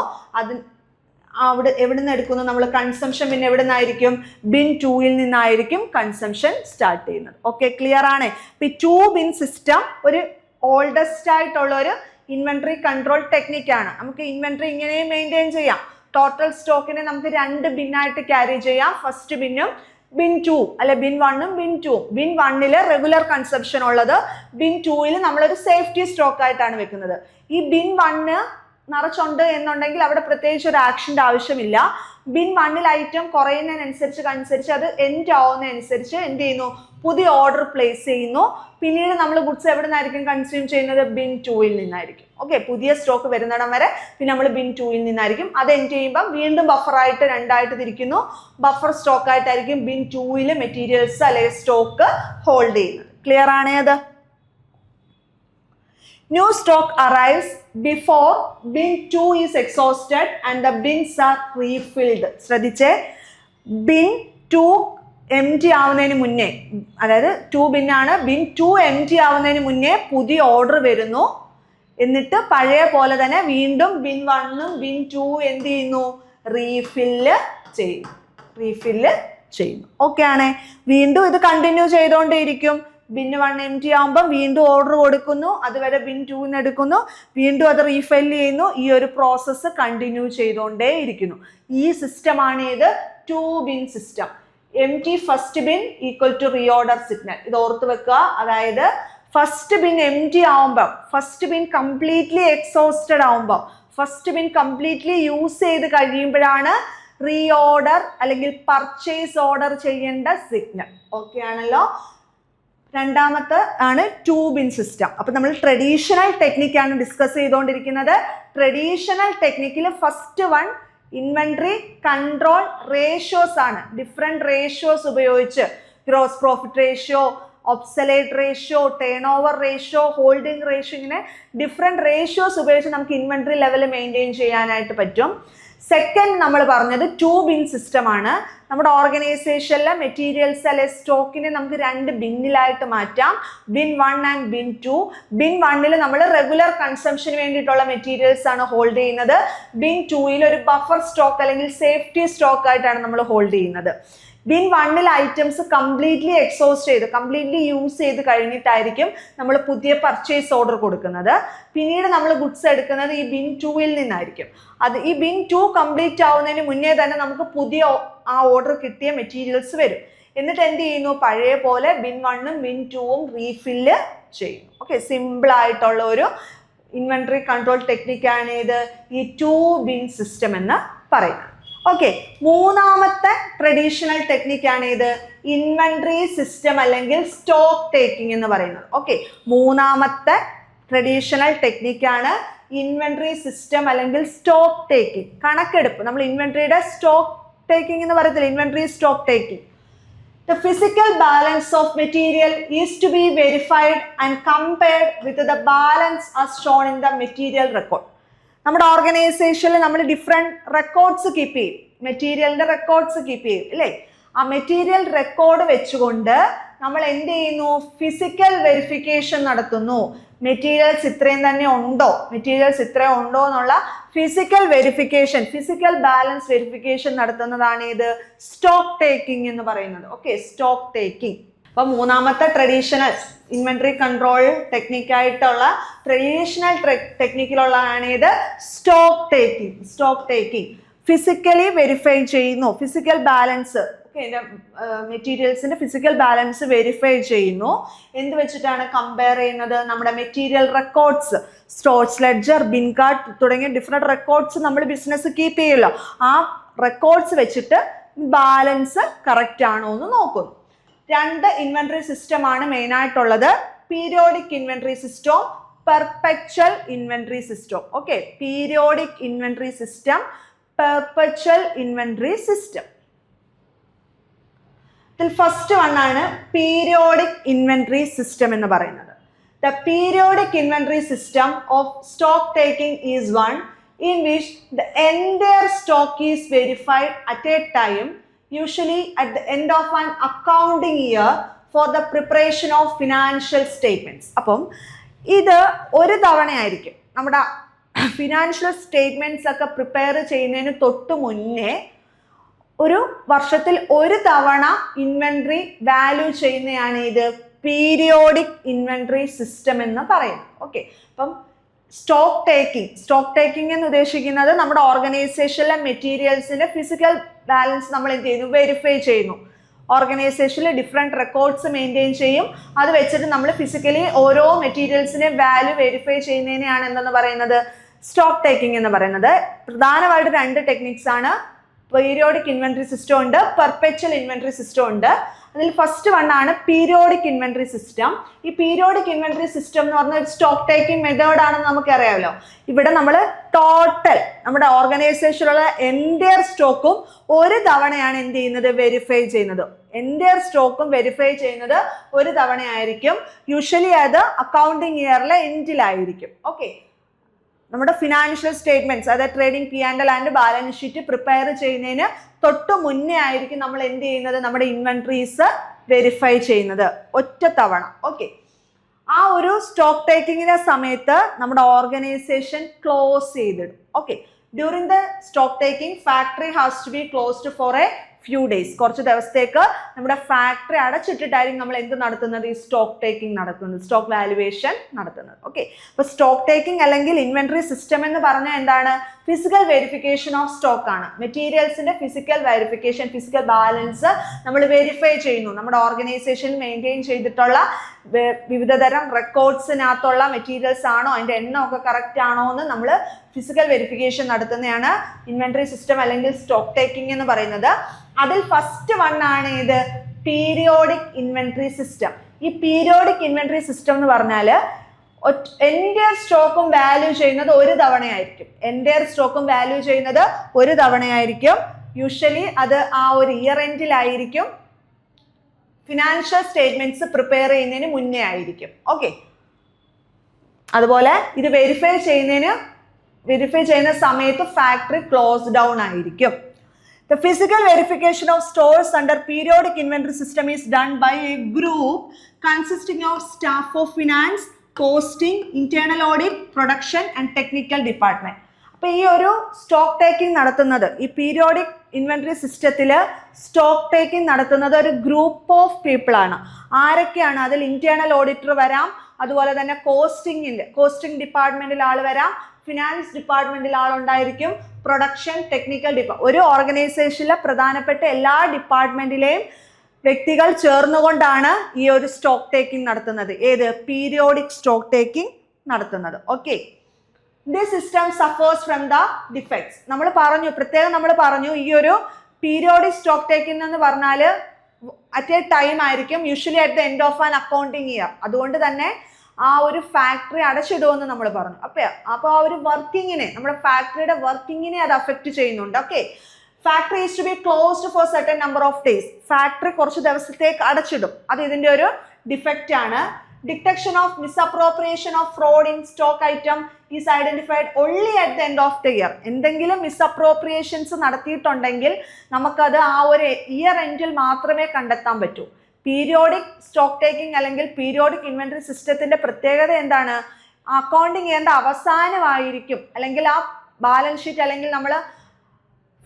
അവിടെ എവിടെ നിന്ന് എടുക്കുന്നു? നമ്മൾ കൺസംഷൻ പിന്നെ എവിടെ നിന്നായിരിക്കും? ബിൻ 2ൽ നിന്നായിരിക്കും കൺസംഷൻ സ്റ്റാർട്ട് ചെയ്യുന്നത്. ഓക്കെ, ക്ലിയർ ആണ്. ഇപ്പം ഈ 2 ബിൻ സിസ്റ്റം ഒരു ഓൾഡസ്റ്റ് ആയിട്ടുള്ള ഒരു ഇൻവെന്ററി കൺട്രോൾ ടെക്നിക്കാണ്. നമുക്ക് ഇൻവെന്ററി ഇങ്ങനെ മെയിൻറ്റെയിൻ ചെയ്യാം. ടോട്ടൽ സ്റ്റോക്കിനെ നമുക്ക് 2 ബിന്നായിട്ട് ക്യാരി ചെയ്യാം. ഫസ്റ്റ് ബിന്നും ബിൻ 2 അല്ലെ, ബിൻ 1ഉം ബിൻ 2ഉം. ബിൻ 1ൽ റെഗുലർ കൺസംഷൻ ഉള്ളത്, ബിൻ 2ൽ നമ്മളൊരു സേഫ്റ്റി സ്റ്റോക്ക് ആയിട്ടാണ് വെക്കുന്നത്. ഈ ബിൻ 1 നിറച്ചുണ്ട് എന്നുണ്ടെങ്കിൽ അവിടെ പ്രത്യേകിച്ച് ഒരു ആക്ഷൻ്റെ ആവശ്യമില്ല. ബിൻ 1ൽ ഐറ്റം കുറയുന്നതിനനുസരിച്ച് അത് എൻഡ് ആവുന്നതനുസരിച്ച് എന്ത് ചെയ്യുന്നു? പുതിയ ഓർഡർ പ്ലേസ് ചെയ്യുന്നു. പിന്നീട് നമ്മൾ ഗുഡ്സ് എവിടെ നിന്നായിരിക്കും കൺസ്യൂം ചെയ്യുന്നത്? ബിൻ 2ൽ നിന്നായിരിക്കും. ഓക്കെ, പുതിയ സ്റ്റോക്ക് വരുന്നിടം വരെ പിന്നെ നമ്മൾ ബിൻ 2ൽ നിന്നായിരിക്കും. അത് എൻഡ് ചെയ്യുമ്പോൾ വീണ്ടും ബഫറായിട്ട് 2ആയിട്ട് തിരിക്കുന്നു. ബഫർ സ്റ്റോക്ക് ആയിട്ടായിരിക്കും ബിൻ 2ൽ മെറ്റീരിയൽസ് അല്ലെങ്കിൽ സ്റ്റോക്ക് ഹോൾഡ് ചെയ്യുന്നത്. ക്ലിയർ ആണേ അത്? New stock arrives before bin 2 is exhausted and the bins are refilled. ശ്രദ്ധിച്ചേ, ബിൻ 2 empty ആവുന്നതിന് മുന്നേ, അതായത് 2 ബിന്നാണ്, ബിൻ 2 empty ആവുന്നതിന് മുന്നേ പുതിയ ഓർഡർ വരുന്നു. എന്നിട്ട് പഴയ പോലെ തന്നെ വീണ്ടും ബിൻ 1ഉം ബിൻ 2 എന്ത് ചെയ്യുന്നു? റീഫില്ല് ചെയ്യുന്നു. ഓക്കെ ആണേ, വീണ്ടും ഇത് കണ്ടിന്യൂ ചെയ്തുകൊണ്ടേയിരിക്കും. ബിൻ 1 empty ആകുമ്പോൾ വീണ്ടും ഓർഡർ കൊടുക്കുന്നു, അതുവരെ ബിൻ 2 എടുക്കുന്നു, വീണ്ടും അത് റീഫില്ല് ചെയ്യുന്നു. ഈ ഒരു പ്രോസസ്സ് കണ്ടിന്യൂ ചെയ്തുകൊണ്ടേ ഇരിക്കുന്നു. ഈ സിസ്റ്റമാണ് ഇത് 2 bin system. empty first bin equal to reorder signal. ഇത് ഓർത്ത് വെക്കുക. അതായത് ഫസ്റ്റ് ബിൻ empty ആവുമ്പോൾ, ഫസ്റ്റ് ബിൻ കംപ്ലീറ്റ്ലി എക്സോസ്റ്റഡ് ആവുമ്പോൾ, ഫസ്റ്റ് ബിൻ കംപ്ലീറ്റ്ലി യൂസ് ചെയ്ത് കഴിയുമ്പോഴാണ് റീഓർഡർ അല്ലെങ്കിൽ പർച്ചേസ് ഓർഡർ ചെയ്യേണ്ട സിഗ്നൽ. ഓക്കെ ആണല്ലോ. രണ്ടാമത്തെ ആണ് 2 ബിൻ സിസ്റ്റം. അപ്പൊ നമ്മൾ ട്രഡീഷണൽ ടെക്നിക്കാണ് ഡിസ്കസ് ചെയ്തുകൊണ്ടിരിക്കുന്നത്. ട്രഡീഷണൽ ടെക്നിക്കിൽ first one inventory control ratios ആണ്. ഡിഫറെന്റ് റേഷ്യോസ് ഉപയോഗിച്ച് gross profit ratio, obsolete ratio, turn over ratio, holding ratio, ഇങ്ങനെ ഡിഫറെന്റ് റേഷ്യോസ് ഉപയോഗിച്ച് നമുക്ക് ഇൻവെന്ററി ലെവൽ മെയിൻറ്റെയിൻ ചെയ്യാനായിട്ട് പറ്റും. സെക്കൻഡ് നമ്മൾ പറഞ്ഞത് 2 ബിൻ സിസ്റ്റം ആണ്. നമ്മുടെ ഓർഗനൈസേഷനിലെ മെറ്റീരിയൽസ് അല്ലെ സ്റ്റോക്കിനെ നമുക്ക് 2 ബിന്നിലായിട്ട് മാറ്റാം. Bin 1 and bin 2. ബിൻ 1ൽ നമ്മൾ റെഗുലർ കൺസംഷന് വേണ്ടിയിട്ടുള്ള മെറ്റീരിയൽസ് ആണ് ഹോൾഡ് ചെയ്യുന്നത്. ബിൻ 2ൽ ഒരു ബഫർ സ്റ്റോക്ക് അല്ലെങ്കിൽ സേഫ്റ്റി സ്റ്റോക്ക് ആയിട്ടാണ് നമ്മൾ ഹോൾഡ് ചെയ്യുന്നത്. ബിൻ 1ൽ ഐറ്റംസ് കംപ്ലീറ്റ്ലി എക്സോസ്റ്റ് ചെയ്ത് കംപ്ലീറ്റ്ലി യൂസ് ചെയ്ത് കഴിഞ്ഞിട്ടായിരിക്കും നമ്മൾ പുതിയ പർച്ചേസ് ഓർഡർ കൊടുക്കുന്നത്. പിന്നീട് നമ്മൾ ഗുഡ്സ് എടുക്കുന്നത് ഈ ബിൻ 2ൽ നിന്നായിരിക്കും. അത് ഈ ബിൻ 2 കംപ്ലീറ്റ് ആവുന്നതിന് മുന്നേ തന്നെ നമുക്ക് പുതിയ ആ ഓർഡർ കിട്ടിയ മെറ്റീരിയൽസ് വരും. എന്നിട്ട് എന്ത് ചെയ്യുന്നു? പഴയ പോലെ ബിൻ 1ഉം ബിൻ 2ഉം റീഫില്ല് ചെയ്യുന്നു. ഓക്കെ, സിമ്പിൾ ആയിട്ടുള്ള ഒരു ഇൻവെന്ററി കൺട്രോൾ ടെക്നിക്കാണ് ഇത് ഈ 2 ബിൻ സിസ്റ്റം എന്ന് പറയുന്നത്. ഓക്കെ, മൂന്നാമത്തെ ട്രഡീഷണൽ ടെക്നിക്കാണ് ഇത് ഇൻവെന്ററി സിസ്റ്റം അല്ലെങ്കിൽ സ്റ്റോക്ക് ടേക്കിംഗ് എന്ന് പറയുന്നത്. ഓക്കെ, മൂന്നാമത്തെ ട്രഡീഷണൽ ടെക്നിക്കാണ് ഇൻവെന്ററി സിസ്റ്റം അല്ലെങ്കിൽ സ്റ്റോക്ക് ടേക്കിംഗ്, കണക്കെടുപ്പ്. നമ്മൾ ഇൻവെന്ററിയുടെ സ്റ്റോക്ക് ടേക്കിംഗ് എന്ന് പറയത്തില്ല, inventory stock taking. The physical balance of material is to be verified and compared with the balance as shown in the material record. നമ്മുടെ ഓർഗനൈസേഷനിൽ നമ്മൾ ഡിഫറെൻറ്റ് റെക്കോർഡ്സ് കീപ്പ് ചെയ്യും, മെറ്റീരിയലിൻ്റെ റെക്കോർഡ്സ് കീപ്പ് ചെയ്യും അല്ലേ. ആ മെറ്റീരിയൽ റെക്കോർഡ് വെച്ചുകൊണ്ട് നമ്മൾ എന്ത് ചെയ്യുന്നു, ഫിസിക്കൽ വെരിഫിക്കേഷൻ നടത്തുന്നു. മെറ്റീരിയൽസ് ഇത്രയും തന്നെ ഉണ്ടോ, മെറ്റീരിയൽസ് ഇത്രയും ഉണ്ടോ എന്നുള്ള physical verification, physical balance verification നടത്തുന്നതാണ് ഇത് സ്റ്റോക്ക് ടേക്കിംഗ് എന്ന് പറയുന്നത്. Okay, stock taking. അപ്പോൾ മൂന്നാമത്തെ ട്രഡീഷണൽ ഇൻവെന്ററി കൺട്രോൾ ടെക്നിക്കായിട്ടുള്ള ട്രഡീഷണൽ ടെക്നിക്കിലുള്ളതാണ് ഇത് stock taking. Stock taking physically verify ചെയ്യുന്നു, ഫിസിക്കൽ ബാലൻസ് മെറ്റീരിയൽസിന്റെ ഫിസിക്കൽ ബാലൻസ് വെരിഫൈ ചെയ്യുന്നു. എന്ത് വെച്ചിട്ടാണ് കമ്പയർ ചെയ്യുന്നത്, നമ്മുടെ material records, stores ledger, bin card തുടങ്ങിയ ഡിഫറെൻറ്റ് റെക്കോർഡ്സ് നമ്മൾ ബിസിനസ് കീപ്പ് ചെയ്യുമല്ലോ, ആ റെക്കോർഡ്സ് വെച്ചിട്ട് ബാലൻസ് കറക്റ്റ് ആണോ എന്ന് നോക്കുന്നു. രണ്ട് ഇൻവെന്ററി സിസ്റ്റമാണ് മെയിൻ ആയിട്ടുള്ളത്, periodic inventory system, perpetual inventory system. Okay, periodic inventory system, perpetual inventory system. ഇതിൽ ഫസ്റ്റ് വൺ ആണ് പീരിയോഡിക് ഇൻവെന്ററി സിസ്റ്റം എന്ന് പറയുന്നത്. The periodic inventory system of stock taking is one in which the entire stock is verified at a time, usually at the end of an accounting year for the preparation of financial statements. അപ്പം ഇത് ഒരു തവണയായിരിക്കും. നമ്മുടെ financial statements ഒക്കെ prepare ചെയ്യുന്നതിന് തൊട്ട് മുന്നേ ഒരു വർഷത്തിൽ ഒരു തവണ ഇൻവെന്ററി വാല്യൂ ചെയ്യുന്നതാണ് ഇത് പീരിയോഡിക് ഇൻവെന്ററി സിസ്റ്റം എന്ന് പറയുന്നത്. ഓക്കെ, അപ്പം സ്റ്റോക്ക് ടേക്കിംഗ് എന്ന് ഉദ്ദേശിക്കുന്നത് നമ്മുടെ ഓർഗനൈസേഷനിലെ മെറ്റീരിയൽസിന്റെ ഫിസിക്കൽ ബാലൻസ് നമ്മൾ എന്ത് ചെയ്യുന്നു, വെരിഫൈ ചെയ്യുന്നു. ഓർഗനൈസേഷനിൽ ഡിഫറെൻറ്റ് റെക്കോർഡ്സ് മെയിൻറ്റെയിൻ ചെയ്യും, അത് വെച്ചിട്ട് നമ്മൾ ഫിസിക്കലി ഓരോ മെറ്റീരിയൽസിന്റെ വാല്യൂ വെരിഫൈ ചെയ്യുന്നതിനെയാണ് എന്തെന്ന് പറയുന്നത്, സ്റ്റോക്ക് ടേക്കിംഗ് എന്ന് പറയുന്നത്. പ്രധാനമായിട്ട് രണ്ട് ടെക്നിക്സ് ആണ്, പീരിയോഡിക് ഇൻവെന്ററി സിസ്റ്റം ഉണ്ട്, പെർപെച്വൽ ഇൻവെന്ററി സിസ്റ്റം ഉണ്ട്. അതിൽ ഫസ്റ്റ് വൺ ആണ് പീരിയോഡിക് ഇൻവെന്ററി സിസ്റ്റം. ഈ പീരിയോഡിക് ഇൻവെന്ററി സിസ്റ്റം എന്ന് പറഞ്ഞ ഒരു സ്റ്റോക്ക് ടേക്കിംഗ് മെത്തേഡ് ആണെന്ന് നമുക്കറിയാമല്ലോ. ഇവിടെ നമ്മൾ ടോട്ടൽ നമ്മുടെ ഓർഗനൈസേഷനിലുള്ള എൻറ്റയർ സ്റ്റോക്കും ഒരു തവണയാണ് എന്ത് ചെയ്യുന്നത്, വെരിഫൈ ചെയ്യുന്നത്. എൻറ്റയർ സ്റ്റോക്കും വെരിഫൈ ചെയ്യുന്നത് ഒരു തവണയായിരിക്കും. യൂഷ്വലി അത് അക്കൗണ്ടിങ് ഇയറിലെ എൻഡിലായിരിക്കും. ഓക്കെ, നമ്മുടെ ഫിനാൻഷ്യൽ സ്റ്റേറ്റ്മെന്റ്സ്, അതായത് trading P&L and balance sheet prepare ചെയ്യുന്നതിന് തൊട്ട് മുന്നേ ആയിരിക്കും നമ്മൾ എന്ത് ചെയ്യുന്നത്, നമ്മുടെ ഇൻവെന്ററീസ് വെരിഫൈ ചെയ്യുന്നത് ഒറ്റ തവണ. ഓക്കെ, ആ ഒരു സ്റ്റോക്ക് ടേക്കിങ്ങിന്റെ സമയത്ത് നമ്മുടെ ഓർഗനൈസേഷൻ ക്ലോസ് ചെയ്തിടും. Okay, during the stock taking factory has to be closed for a few days. കുറച്ച് ദിവസത്തേക്ക് നമ്മുടെ ഫാക്ടറി അടച്ചിട്ടിട്ടായിരിക്കും നമ്മൾ എന്ത് നടത്തുന്നത്, ഈ സ്റ്റോക്ക് ടേക്കിംഗ് നടത്തുന്നത്, സ്റ്റോക്ക് വാല്യുവേഷൻ നടത്തുന്നത്. ഓക്കെ, അപ്പോൾ സ്റ്റോക്ക് ടേക്കിംഗ് അല്ലെങ്കിൽ ഇൻവെന്ററി സിസ്റ്റം എന്ന് പറഞ്ഞാൽ എന്താണ്, ഫിസിക്കൽ വെരിഫിക്കേഷൻ ഓഫ് സ്റ്റോക്ക് ആണ്. മെറ്റീരിയൽസിന്റെ ഫിസിക്കൽ വെരിഫിക്കേഷൻ, ഫിസിക്കൽ ബാലൻസ് നമ്മൾ വെരിഫൈ ചെയ്യുന്നു. നമ്മുടെ ഓർഗനൈസേഷനിൽ മെയിൻറ്റെയിൻ ചെയ്തിട്ടുള്ള വിവിധ തരം റെക്കോർഡ്സിനകത്തുള്ള മെറ്റീരിയൽസ് ആണോ, അതിൻ്റെ എണ്ണമൊക്കെ കറക്റ്റ് ആണോ എന്ന് നമ്മൾ ഫിസിക്കൽ വെരിഫിക്കേഷൻ നടത്തുന്നതാണ് ഇൻവെന്ററി സിസ്റ്റം അല്ലെങ്കിൽ സ്റ്റോക്ക് ടേക്കിംഗ് എന്ന് പറയുന്നത്. അതിൽ ഫസ്റ്റ് വൺ ആണ് ഇത് പീരിയോഡിക് ഇൻവെന്ററി സിസ്റ്റം. ഈ പീരിയോഡിക് ഇൻവെന്ററി സിസ്റ്റം എന്ന് പറഞ്ഞാൽ എൻറ്റയർ സ്റ്റോക്കും വാല്യൂ ചെയ്യുന്നത് ഒരു തവണയായിരിക്കും. എൻറ്റയർ സ്റ്റോക്കും വാല്യൂ ചെയ്യുന്നത് ഒരു തവണയായിരിക്കും. യൂഷ്വലി അത് ആ ഒരു ഇയർ എൻഡിലായിരിക്കും. ഫിനാൻഷ്യൽ സ്റ്റേറ്റ്മെന്റ്സ് പ്രിപ്പയർ ചെയ്യുന്നതിന് മുന്നേ ആയിരിക്കും. ഓക്കെ, അതുപോലെ ഇത് വെരിഫൈ ചെയ്യുന്ന സമയത്ത് ഫാക്ടറി ക്ലോസ് ഡൗൺ ആയിരിക്കും. The physical verification of stores under periodic inventory system is done by a group consisting of staff of finance, costing, internal audit, production and technical department. അപ്പോൾ ഈ ഒരു stock taking നടത്തുന്നത്, ഈ periodic inventory സിസ്റ്റത്തിൽ stock taking നടത്തുന്നത് ഒരു group of people ആണ്. ആരൊക്കെയാണ് അതിൽ, ഇന്റേണൽ ഓഡിറ്റർ വരാം, അതുപോലെ തന്നെ കോസ്റ്റിംഗ് ഡിപ്പാർട്ട്മെന്റിൽ ആൾ വരാം, ഫിനാൻസ് ഡിപ്പാർട്ട്മെന്റിൽ ആളുണ്ടായിരിക്കും, പ്രൊഡക്ഷൻ, ടെക്നിക്കൽ ഡിപ്പാർട്ട്മെന്റ്. ഒരു ഓർഗനൈസേഷനിലെ പ്രധാനപ്പെട്ട എല്ലാ ഡിപ്പാർട്ട്മെന്റിലെയും വ്യക്തികൾ ചേർന്നുകൊണ്ടാണ് ഈ ഒരു സ്റ്റോക്ക് ടേക്കിംഗ് നടത്തുന്നത്. ഏത്, പീരിയോഡിക് സ്റ്റോക്ക് ടേക്കിംഗ് നടത്തുന്നത്. Okay, this system suffers from the defects. നമ്മൾ പറഞ്ഞു, പ്രത്യേകം നമ്മൾ പറഞ്ഞു, ഈ ഒരു പീരിയോഡിക് സ്റ്റോക്ക് ടേക്കിംഗ് എന്ന് പറഞ്ഞാൽ അറ്റ് എ ടൈം ആയിരിക്കും, usually at the end of an accounting year. അതുകൊണ്ട് തന്നെ ആ ഒരു ഫാക്ടറി അടച്ചിടുമെന്ന് നമ്മൾ പറഞ്ഞു. അപ്പോൾ ആ ഒരു വർക്കിങ്ങിനെ, നമ്മുടെ ഫാക്ടറിയുടെ വർക്കിങ്ങിനെ അത് അഫക്റ്റ് ചെയ്യുന്നുണ്ട്. Okay, factory is to be closed for certain number of days. Factory കുറച്ച് ദിവസത്തേക്ക് അടച്ചിടും. അത് ഇതിന്റെ ഒരു ഡിഫക്റ്റ് ആണ്. Detection of misappropriation of fraud in stock item is identified only at the end of the year. എന്തെങ്കിലും misappropriations നടത്തിയിട്ടുണ്ടെങ്കിൽ നമുക്കത് ആ ഒരു ഇയർ എൻഡിൽ മാത്രമേ കണ്ടെത്താൻ പറ്റൂ. പീരിയോഡിക് സ്റ്റോക്ക് ടേക്കിംഗ് അല്ലെങ്കിൽ പീരിയോഡിക് ഇൻവെന്ററി സിസ്റ്റത്തിന്റെ പ്രത്യേകത എന്താണ്? അക്കൗണ്ടിങ് ചെയ്യേണ്ട അവസാനമായിരിക്കും, അല്ലെങ്കിൽ ആ ബാലൻസ് ഷീറ്റ് അല്ലെങ്കിൽ നമ്മൾ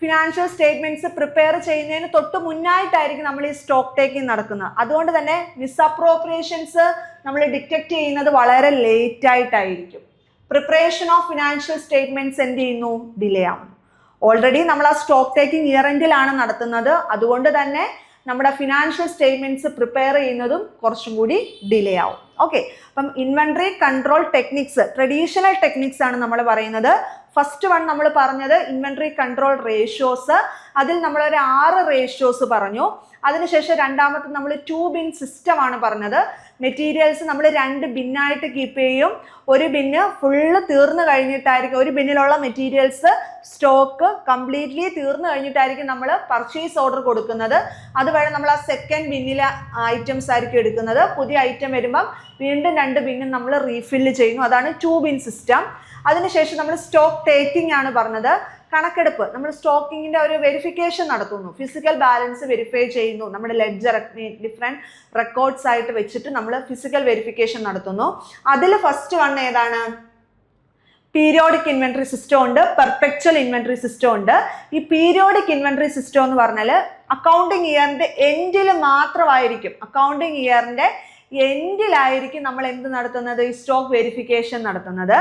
ഫിനാൻഷ്യൽ സ്റ്റേറ്റ്മെന്റ്സ് പ്രിപ്പയർ ചെയ്യുന്നതിന് തൊട്ട് മുന്നായിട്ടായിരിക്കും നമ്മൾ ഈ സ്റ്റോക്ക് ടേക്കിംഗ് നടക്കുന്നത്. അതുകൊണ്ട് തന്നെ മിസ്അപ്രോപ്രിയേഷൻസ് നമ്മൾ ഡിറ്റക്ട് ചെയ്യുന്നത് വളരെ ലേറ്റ് ആയിട്ടായിരിക്കും. പ്രിപ്പറേഷൻ ഓഫ് ഫിനാൻഷ്യൽ സ്റ്റേറ്റ്മെന്റ്സ് എന്ത് ചെയ്യുന്നു? ഡിലേ ആവുന്നു. ഓൾറെഡി നമ്മൾ ആ സ്റ്റോക്ക് ടേക്കിംഗ് ഇയർ എൻഡിലാണ് നടത്തുന്നത്. അതുകൊണ്ട് തന്നെ നമ്മുടെ ഫിനാൻഷ്യൽ സ്റ്റേറ്റ്മെന്റ്സ് പ്രിപ്പയർ ചെയ്യുന്നതും കുറച്ചും കൂടി ഡിലേ ആവും. ഓക്കെ, അപ്പം inventory control techniques, traditional techniques ആണ് നമ്മൾ പറയുന്നത്. ഫസ്റ്റ് വൺ നമ്മൾ പറഞ്ഞത് ഇൻവെന്ററി കൺട്രോൾ റേഷ്യോസ്. അതിൽ നമ്മളൊരു 6 റേഷ്യോസ് പറഞ്ഞു. അതിനുശേഷം രണ്ടാമത്തെ നമ്മൾ 2 ബിൻ സിസ്റ്റം ആണ് പറഞ്ഞത്. മെറ്റീരിയൽസ് നമ്മൾ 2 ബിന്നായിട്ട് കീപ്പ് ചെയ്യും. ഒരു ബിന്ന് ഫുള്ള് തീർന്നു കഴിഞ്ഞിട്ടായിരിക്കും, ഒരു ബിന്നിലുള്ള മെറ്റീരിയൽസ് സ്റ്റോക്ക് കംപ്ലീറ്റ്ലി തീർന്നു കഴിഞ്ഞിട്ടായിരിക്കും നമ്മൾ പർച്ചേസ് ഓർഡർ കൊടുക്കുന്നത്. അതുവരെ നമ്മൾ ആ സെക്കൻഡ് ബിന്നിലെ ഐറ്റംസ് ആയിരിക്കും എടുക്കുന്നത്. പുതിയ ഐറ്റം വരുമ്പം വീണ്ടും 2 ബിന്നും നമ്മൾ റീഫില്ല് ചെയ്യുന്നു. അതാണ് 2 ബിൻ സിസ്റ്റം. അതിനുശേഷം നമ്മൾ സ്റ്റോക്ക് ടേക്കിംഗ് ആണ് പറഞ്ഞത്. കണക്കെടുപ്പ്, നമ്മൾ സ്റ്റോക്കിങ്ങിന്റെ ഒരു വെരിഫിക്കേഷൻ നടത്തുന്നു, ഫിസിക്കൽ ബാലൻസ് വെരിഫൈ ചെയ്യുന്നു. നമ്മുടെ ലെഡ്ജർ ഡിഫറെന്റ് റെക്കോർഡ്സ് ആയിട്ട് വെച്ചിട്ട് നമ്മൾ ഫിസിക്കൽ വെരിഫിക്കേഷൻ നടത്തുന്നു. അതിൽ ഫസ്റ്റ് വൺ ഏതാണ്? പീരിയോഡിക് ഇൻവെന്ററി സിസ്റ്റം ഉണ്ട്, പെർപെക്ച്വൽ ഇൻവെന്ററി സിസ്റ്റം ഉണ്ട്. ഈ പീരിയോഡിക് ഇൻവെന്ററി സിസ്റ്റം എന്ന് പറഞ്ഞാൽ അക്കൗണ്ടിങ് ഇയറിന്റെ എൻഡിൽ മാത്രമായിരിക്കും, അക്കൗണ്ടിങ് ഇയറിന്റെ എൻഡിലായിരിക്കും നമ്മൾ എന്ത് നടത്തുന്നത്? ഈ സ്റ്റോക്ക് വെരിഫിക്കേഷൻ നടത്തുന്നത്.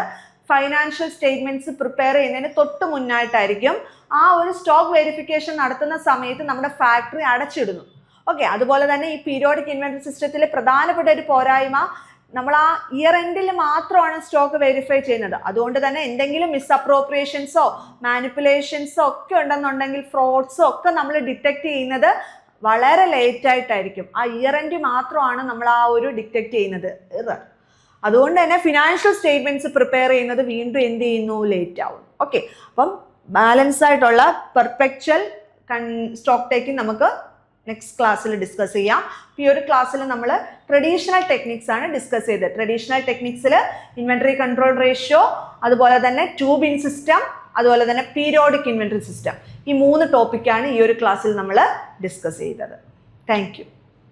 ഫൈനാൻഷ്യൽ സ്റ്റേറ്റ്മെന്റ്സ് പ്രിപ്പയർ ചെയ്യുന്നതിന് തൊട്ട് മുന്നായിട്ടായിരിക്കും. ആ ഒരു സ്റ്റോക്ക് വെരിഫിക്കേഷൻ നടത്തുന്ന സമയത്ത് നമ്മുടെ ഫാക്ടറി അടച്ചിടുന്നു. ഓക്കെ, അതുപോലെ തന്നെ ഈ പീരിയോഡിക് ഇൻവെന്ററി സിസ്റ്റത്തിലെ പ്രധാനപ്പെട്ട ഒരു പോരായ്മ, നമ്മൾ ആ ഇയർ എൻഡിൽ മാത്രമാണ് സ്റ്റോക്ക് വെരിഫൈ ചെയ്യുന്നത്. അതുകൊണ്ട് തന്നെ എന്തെങ്കിലും മിസ്അപ്രോപ്രിയേഷൻസോ മാനിപ്പുലേഷൻസോ ഒക്കെ ഉണ്ടെന്നുണ്ടെങ്കിൽ, ഫ്രോഡ്സോ ഒക്കെ നമ്മൾ ഡിറ്റക്ട് ചെയ്യുന്നത് വളരെ ലേറ്റ് ആയിട്ടായിരിക്കും. ആ ഇയർ എൻഡ് മാത്രമാണ് നമ്മൾ ആ ഒരു ഡിറ്റക്ട് ചെയ്യുന്നത്. അതുകൊണ്ട് തന്നെ ഫിനാൻഷ്യൽ സ്റ്റേറ്റ്മെന്റ്സ് പ്രിപ്പയർ ചെയ്യുന്നത് വീണ്ടും എന്ത് ചെയ്യുന്നു? ലേറ്റ് ആവും. ഓക്കെ, അപ്പം ബാലൻസ് ആയിട്ടുള്ള പെർപെക്ച്വൽ സ്റ്റോക്ക് ടേക്കിംഗ് നമുക്ക് നെക്സ്റ്റ് ക്ലാസ്സിൽ ഡിസ്കസ് ചെയ്യാം. ഈ ഒരു ക്ലാസ്സിൽ നമ്മൾ ട്രഡീഷണൽ ടെക്നിക്സ് ആണ് ഡിസ്കസ് ചെയ്തത്. ട്രഡീഷണൽ ടെക്നിക്സിൽ ഇൻവെന്ററി കൺട്രോൾ റേഷ്യോ, അതുപോലെ തന്നെ 2 ബിൻ സിസ്റ്റം, അതുപോലെ തന്നെ പീരിയോഡിക് ഇൻവെന്ററി സിസ്റ്റം, ഈ 3 ടോപ്പിക്കാണ് ഈ ഒരു ക്ലാസ്സിൽ നമ്മൾ ഡിസ്കസ് ചെയ്തത്. Thank you.